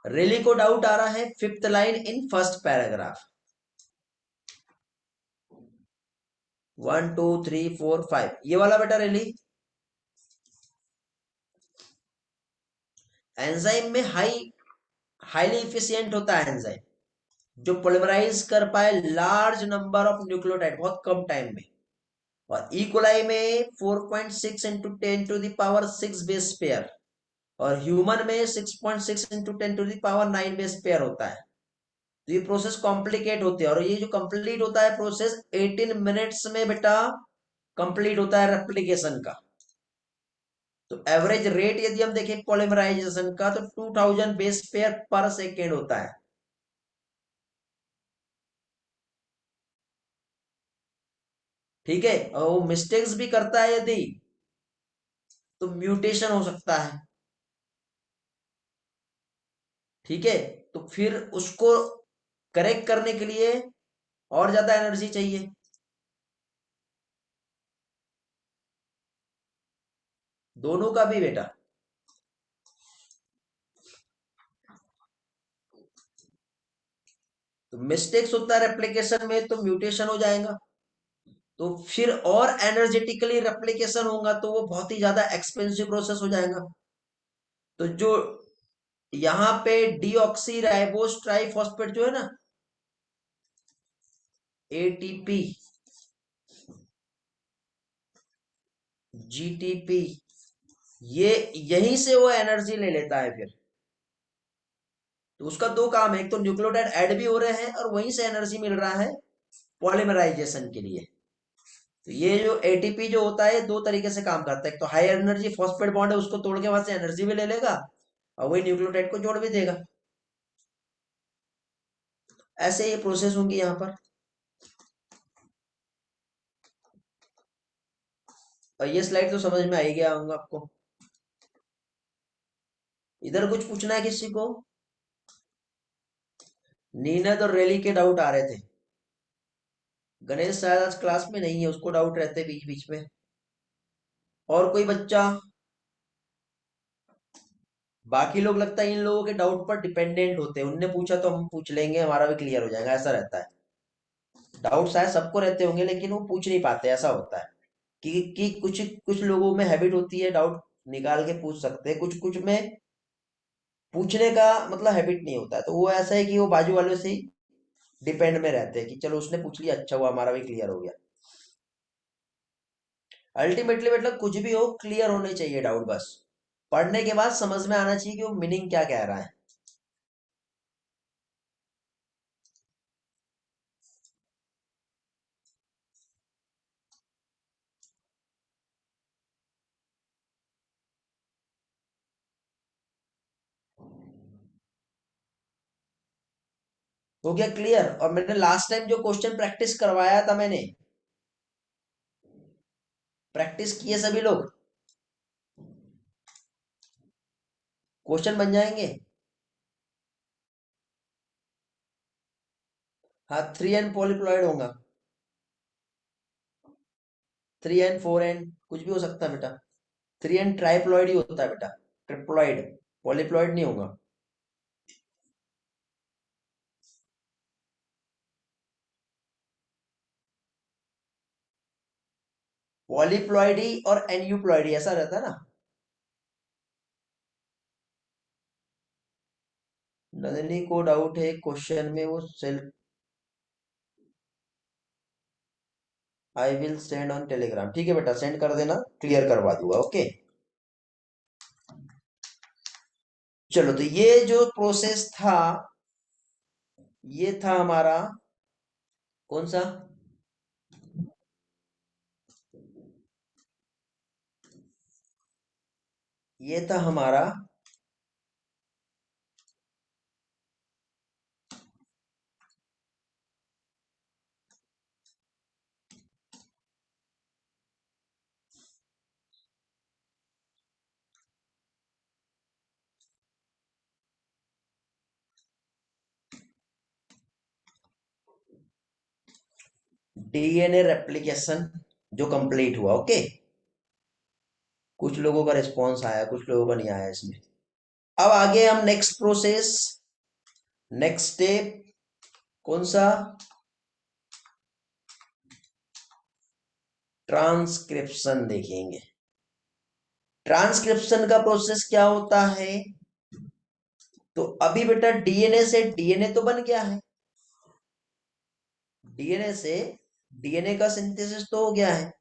A: रेली को डाउट आ रहा है 5th line in first paragraph, 1 2 3 4 5, ये वाला बेटा रेली। एंजाइम में हाईली इफिशियंट होता है एंजाइम जो पोलिमराइज कर पाए लार्ज नंबर ऑफ न्यूक्लियोटाइड बहुत कम टाइम में। और इकोलाई में 4.6 × 10⁻⁶ बेस पेयर, और ह्यूमन में 6.6 × 10⁻⁹ बेस पेयर होता है। तो ये प्रोसेस कॉम्प्लिकेट होती है, और ये जो कंप्लीट होता है प्रोसेस 18 मिनट्स में बेटा कंप्लीट होता है रेप्लिकेशन का। तो एवरेज रेट यदि हम देखें पॉलीमराइजेशन का, तो 2000 बेस पेयर पर सेकेंड होता है। ठीक है, और वो मिस्टेक्स भी करता है यदि, तो म्यूटेशन हो सकता है। ठीक है, तो फिर उसको करेक्ट करने के लिए और ज्यादा एनर्जी चाहिए। दोनों का भी बेटा, तो मिस्टेक्स होता है रेप्लिकेशन में तो म्यूटेशन हो जाएगा। तो फिर और एनर्जेटिकली रेप्लिकेशन होगा तो वो बहुत ही ज्यादा एक्सपेंसिव प्रोसेस हो जाएगा। तो जो यहाँ पे डीऑक्सी राइबोस ट्राइफॉस्फेट जो है ना, एटीपी, जीटीपी, ये यहीं से वो एनर्जी ले लेता है फिर। तो उसका दो काम है, एक तो न्यूक्लियोटाइड ऐड भी हो रहे हैं और वहीं से एनर्जी मिल रहा है पॉलीमराइजेशन के लिए। तो ये जो एटीपी जो होता है दो तरीके से काम करता है, एक तो हाई एनर्जी फॉस्फेट बॉन्ड है उसको तोड़ के वहां से एनर्जी भी ले लेगा और वही न्यूक्लियोटाइड को जोड़ भी देगा। ऐसे ये प्रोसेस होंगी यहाँ पर। और ये स्लाइड तो समझ में आ ही गया होगा आपको। इधर कुछ पूछना है किसी को? नीनद और रैली के डाउट आ रहे थे। गणेश शायद आज क्लास में नहीं है, उसको डाउट रहते बीच बीच में। और कोई बच्चा? बाकी लोग लगता है इन लोगों के डाउट पर डिपेंडेंट होते हैं, उनने पूछा तो हम पूछ लेंगे, हमारा भी क्लियर हो जाएगा, ऐसा रहता है। डाउट शायद सबको रहते होंगे लेकिन वो पूछ नहीं पाते, ऐसा होता है। कि कुछ कुछ लोगों में हैबिट होती है डाउट निकाल के पूछ सकते हैं, कुछ कुछ में पूछने का मतलब हैबिट नहीं होता है, तो वो ऐसा है कि वो बाजू वालों से ही डिपेंड में रहते हैं कि चलो उसने पूछ लिया, अच्छा हुआ, हमारा भी क्लियर हो गया। अल्टीमेटली मतलब कुछ भी हो क्लियर होने चाहिए डाउट, बस पढ़ने के बाद समझ में आना चाहिए कि वो मीनिंग क्या कह रहा है। हो गया क्लियर? और मैंने लास्ट टाइम जो क्वेश्चन प्रैक्टिस करवाया था, मैंने प्रैक्टिस किए सभी लोग? क्वेश्चन बन जाएंगे? हाँ, 3n पॉलीप्लॉइड होगा। 3n 4n कुछ भी हो सकता है बेटा। 3n ट्राइप्लॉइड ही होता है बेटा, ट्रिप्लॉइड, पॉलीप्लॉइड नहीं होगा। पॉलीप्लॉइड ही और एनयूप्लॉइड ही ऐसा रहता है ना। नंदिनी को डाउट है क्वेश्चन में, वो cell I will send on Telegram. ठीक है बेटा, सेंड कर देना, क्लियर करवा दूंगा। ओके, चलो तो ये जो प्रोसेस था, ये था हमारा कौन सा? ये था हमारा डीएनए रेप्लिकेशन जो कंप्लीट हुआ। ओके, कुछ लोगों का रिस्पॉन्स आया, कुछ लोगों का नहीं आया इसमें। अब आगे हम नेक्स्ट प्रोसेस, नेक्स्ट स्टेप कौन सा? ट्रांसक्रिप्शन देखेंगे। ट्रांसक्रिप्शन का प्रोसेस क्या होता है? तो अभी बेटा डीएनए से डीएनए तो बन गया है, डीएनए से डीएनए का सिंथेसिस तो हो गया है,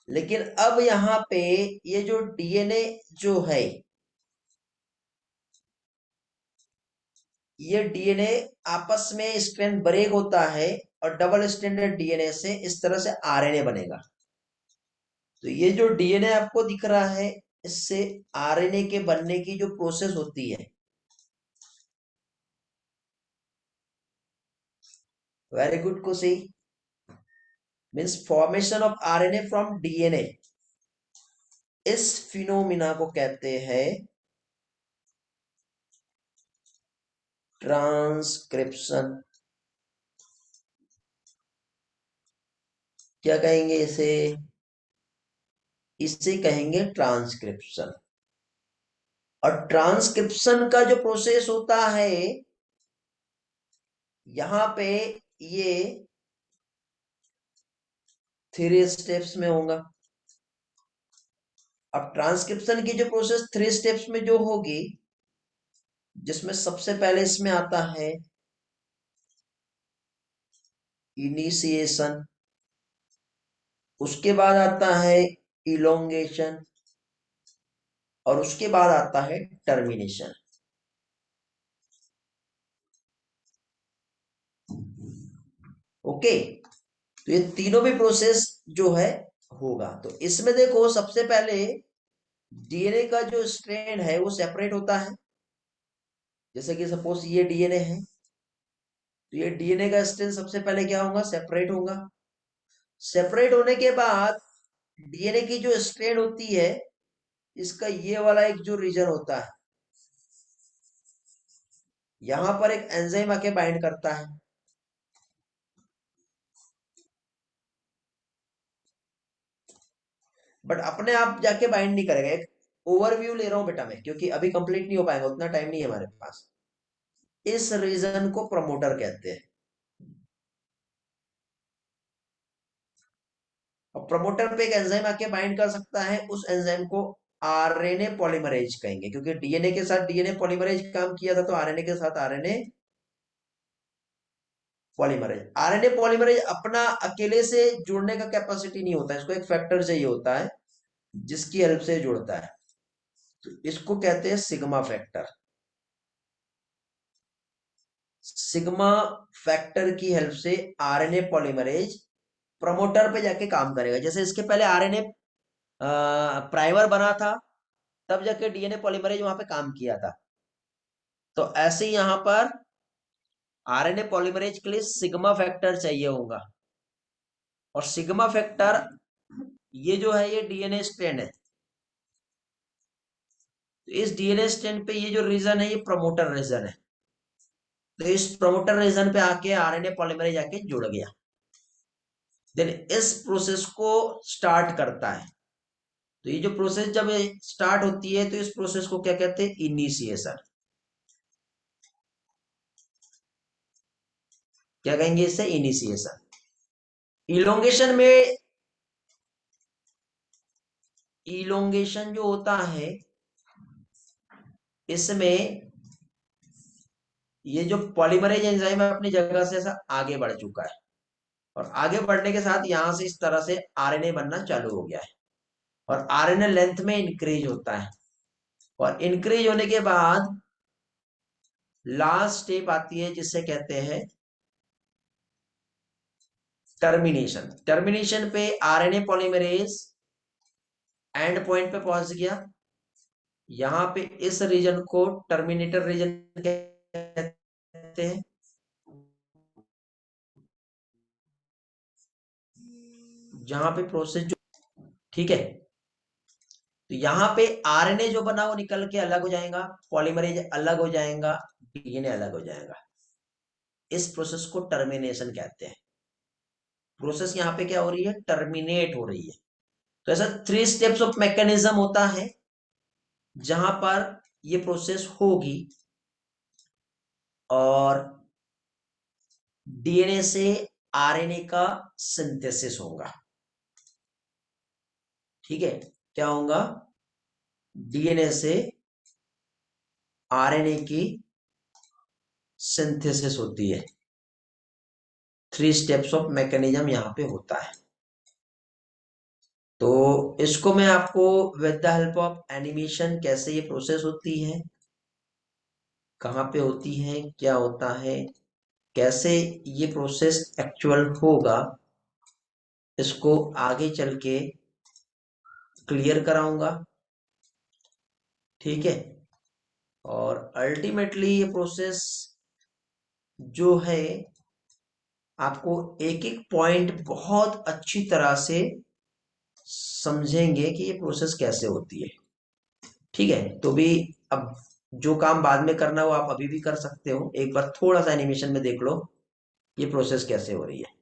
A: लेकिन अब यहाँ पे ये जो डीएनए जो है, ये डीएनए आपस में स्ट्रैंड ब्रेक होता है और डबल स्ट्रैंडेड डीएनए से इस तरह से आरएनए बनेगा। तो ये जो डीएनए आपको दिख रहा है, इससे आरएनए के बनने की जो प्रोसेस होती है, वेरी गुड कुशी, means formation of RNA from DNA, इस फिनोमिना को कहते हैं ट्रांसक्रिप्शन। क्या कहेंगे इसे? इसे कहेंगे ट्रांसक्रिप्शन। और ट्रांसक्रिप्शन का जो प्रोसेस होता है, यहां पे ये 3 स्टेप्स में होगा। अब ट्रांसक्रिप्शन की जो प्रोसेस 3 स्टेप्स में जो होगी, जिसमें सबसे पहले इसमें आता है इनिशिएशन, उसके बाद आता है इलोंगेशन, और उसके बाद आता है टर्मिनेशन। ओके, तो ये तीनों भी प्रोसेस जो है होगा। तो इसमें देखो सबसे पहले डीएनए का जो स्ट्रैंड है वो सेपरेट होता है। जैसे कि सपोज ये डीएनए है, तो ये डीएनए का स्ट्रैंड सबसे पहले क्या होगा, सेपरेट होगा। सेपरेट होने के बाद डीएनए की जो स्ट्रैंड होती है, इसका ये वाला एक जो रीजन होता है, यहां पर एक एंजाइम आके बाइंड करता है। बट अपने आप जाके बाइंड नहीं करेगा। एक ओवरव्यू ले रहा हूं बेटा मैं, क्योंकि अभी कंप्लीट नहीं हो पाएगा, उतना टाइम नहीं है हमारे पास। इस रीजन को प्रमोटर कहते हैं। और प्रमोटर पे एक एंजाइम आके बाइंड कर सकता है, उस एंजाइम को आरएनए पॉलीमरेज कहेंगे, क्योंकि डीएनए के साथ डीएनए पॉलीमरेज काम किया था, तो आरएनए के साथ आरएनए पॉलीमरेज। आरएनए पॉलीमरेज अपना अकेले से जुड़ने का कैपेसिटी नहीं होता है, इसको एक फैक्टर चाहिए होता है जिसकी हेल्प से जुड़ता है। तो इसको कहते हैं सिग्मा फैक्टर। सिग्मा फैक्टर की हेल्प से आरएनए पॉलीमरेज प्रमोटर पे जाके काम करेगा। जैसे इसके पहले आरएनए प्राइमर बना था, तब जाके डीएनए पॉलीमरेज वहां पे काम किया था। तो ऐसे ही यहां पर आरएनए पॉलीमरेज के लिए सिग्मा फैक्टर चाहिए होगा। और सिग्मा फैक्टर ये जो है ये डीएनए स्ट्रैंड है। तो इस डीएनए स्ट्रैंड पे ये जो रीजन है ये प्रमोटर रीजन है। तो इस प्रमोटर रीजन पे आके आरएनए पॉलीमरेज आके जुड़ गया। देन इस प्रोसेस को स्टार्ट करता है। तो ये जो प्रोसेस जब स्टार्ट होती है, तो इस प्रोसेस को क्या कहते हैं, इनिशिएशन। क्या कहेंगे इसे, इनिशिएशन। इलोंगेशन में, इलोंगेशन जो होता है इसमें ये जो पॉलीमरेज एंजाइम है अपनी जगह से ऐसा आगे बढ़ चुका है, और आगे बढ़ने के साथ यहां से इस तरह से आरएनए बनना चालू हो गया है। और आरएनए लेंथ में इंक्रीज होता है, और इंक्रीज होने के बाद लास्ट स्टेप आती है जिससे कहते हैं टर्मिनेशन। टर्मिनेशन पे आरएनए पॉलीमरेज एंड पॉइंट पे पहुंच गया। यहां पे इस रीजन को टर्मिनेटर रीजन कहते हैं। जहां पे प्रोसेस जो, ठीक है, तो यहां पे आरएनए जो बना वो निकल के अलग हो जाएगा, पॉलीमरेज अलग हो जाएगा, डीएनए अलग हो जाएगा। इस प्रोसेस को टर्मिनेशन कहते हैं। प्रोसेस यहाँ पे क्या हो रही है, टर्मिनेट हो रही है। तो ऐसा 3 स्टेप्स ऑफ मैकेनिज्म होता है जहां पर ये प्रोसेस होगी, और डीएनए से आरएनए का सिंथेसिस होगा। ठीक है, क्या होगा, डीएनए से आरएनए की सिंथेसिस होती है। 3 स्टेप्स ऑफ मैकेनिज्म यहां पे होता है। तो इसको मैं आपको with the help of animation कैसे ये प्रोसेस होती है, कहाँ पे होती है, क्या होता है, कैसे ये प्रोसेस एक्चुअल होगा, इसको आगे चल के क्लियर कराऊंगा। ठीक है, और अल्टीमेटली ये प्रोसेस जो है आपको एक एक पॉइंट बहुत अच्छी तरह से समझेंगे कि ये प्रोसेस कैसे होती है। ठीक है, तो भी अब जो काम बाद में करना हो आप अभी भी कर सकते हो, एक बार थोड़ा सा एनिमेशन में देख लो ये प्रोसेस कैसे हो रही है।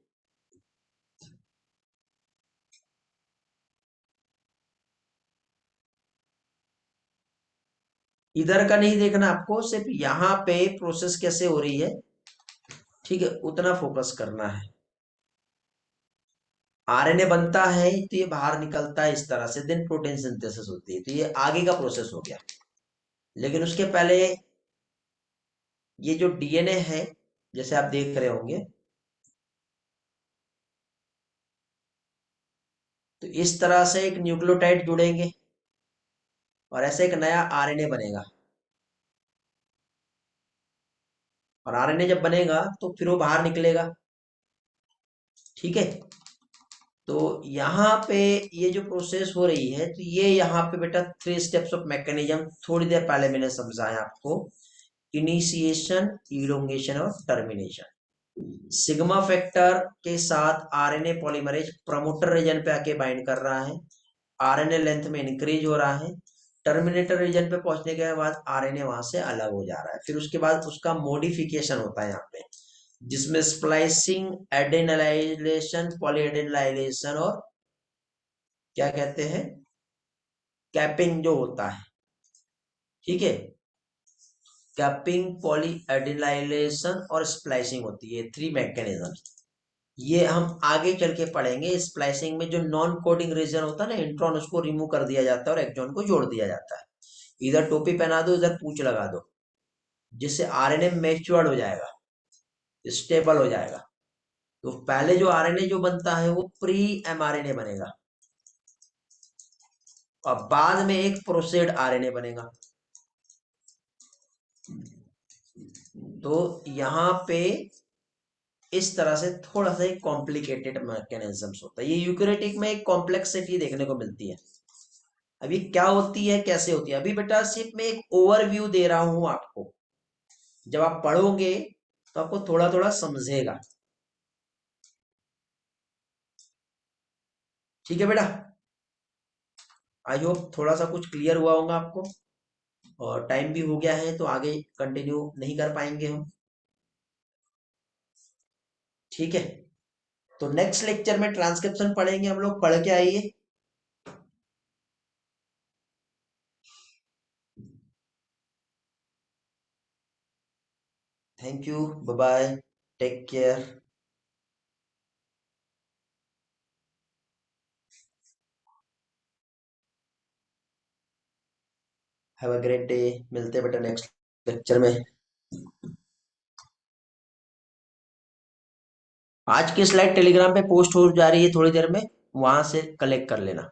A: इधर का नहीं देखना आपको, सिर्फ यहाँ पे प्रोसेस कैसे हो रही है, ठीक है, उतना फोकस करना है। आरएनए बनता है तो ये बाहर निकलता है इस तरह से, देन प्रोटीन सिंथेसिस होती है, तो ये आगे का प्रोसेस हो गया। लेकिन उसके पहले ये जो डीएनए है, जैसे आप देख रहे होंगे, तो इस तरह से एक न्यूक्लियोटाइड जुड़ेंगे। और ऐसे एक नया आरएनए बनेगा। और आरएनए जब बनेगा तो फिर वो बाहर निकलेगा। ठीक है। तो यहाँ पे ये जो प्रोसेस हो रही है, तो ये यहाँ पे बेटा 3 स्टेप्स ऑफ मैकेनिज्म थोड़ी देर पहले मैंने समझाया आपको। इनिशिएशन, इलोंगेशन और टर्मिनेशन। सिग्मा फैक्टर के साथ आरएनए पॉलीमरेज प्रमोटर रीजन पे आके बाइंड कर रहा है, आरएनए लेंथ में इंक्रीज हो रहा है। टर्मिनेटर रीजन पे पहुंचने के बाद आरएनए वहां से अलग हो जा रहा है, फिर उसके बाद उसका मॉडिफिकेशन होता है यहाँ पे, जिसमें स्प्लाइसिंग, एडेनालाइजेशन, पॉलीएडेनालाइजेशन और क्या कहते हैं, कैपिंग जो होता है। ठीक है। कैपिंग, पॉली एडिनाइलेशन और स्प्लाइसिंग होती है, 3 मैकेनिज्म। ये हम आगे चल के पढ़ेंगे। स्प्लाइसिंग में जो नॉन कोडिंग रीजन होता है ना, इंट्रॉन, उसको रिमूव कर दिया जाता है और एक्सॉन को जोड़ दिया जाता है। इधर टोपी पहना दो, इधर पूंछ लगा दो, जिससे आरएनए मैच्योर्ड हो जाएगा, स्टेबल हो जाएगा। तो पहले जो आरएनए जो बनता है वो प्री एमआरएनए बनेगा, और बाद में एक प्रोसेड आरएनए बनेगा। तो यहाँ पे इस तरह से थोड़ा सा एक कॉम्प्लिकेटेड मैकेनिज्म्स होता है। ये यूकेरियोटिक में एक कॉम्प्लेक्सिटी देखने को मिलती है। अभी क्या होती है, कैसे होती है, अभी बेटा सिर्फ मैं एक ओवरव्यू दे रहा हूं आपको। जब आप पढ़ोगे तो आपको थोड़ा थोड़ा समझेगा। ठीक है बेटा। आई होप थोड़ा सा कुछ क्लियर हुआ होगा आपको। और टाइम भी हो गया है तो आगे कंटिन्यू नहीं कर पाएंगे हम। ठीक है। तो नेक्स्ट लेक्चर में ट्रांसक्रिप्शन पढ़ेंगे हम लोग। पढ़ के आइए। Thank you. Bye bye. Take care. Have a great day. मिलते हैं बेटा नेक्स्ट लेक्चर में। आज की स्लाइड टेलीग्राम पे पोस्ट हो जा रही है थोड़ी देर में, वहां से कलेक्ट कर लेना।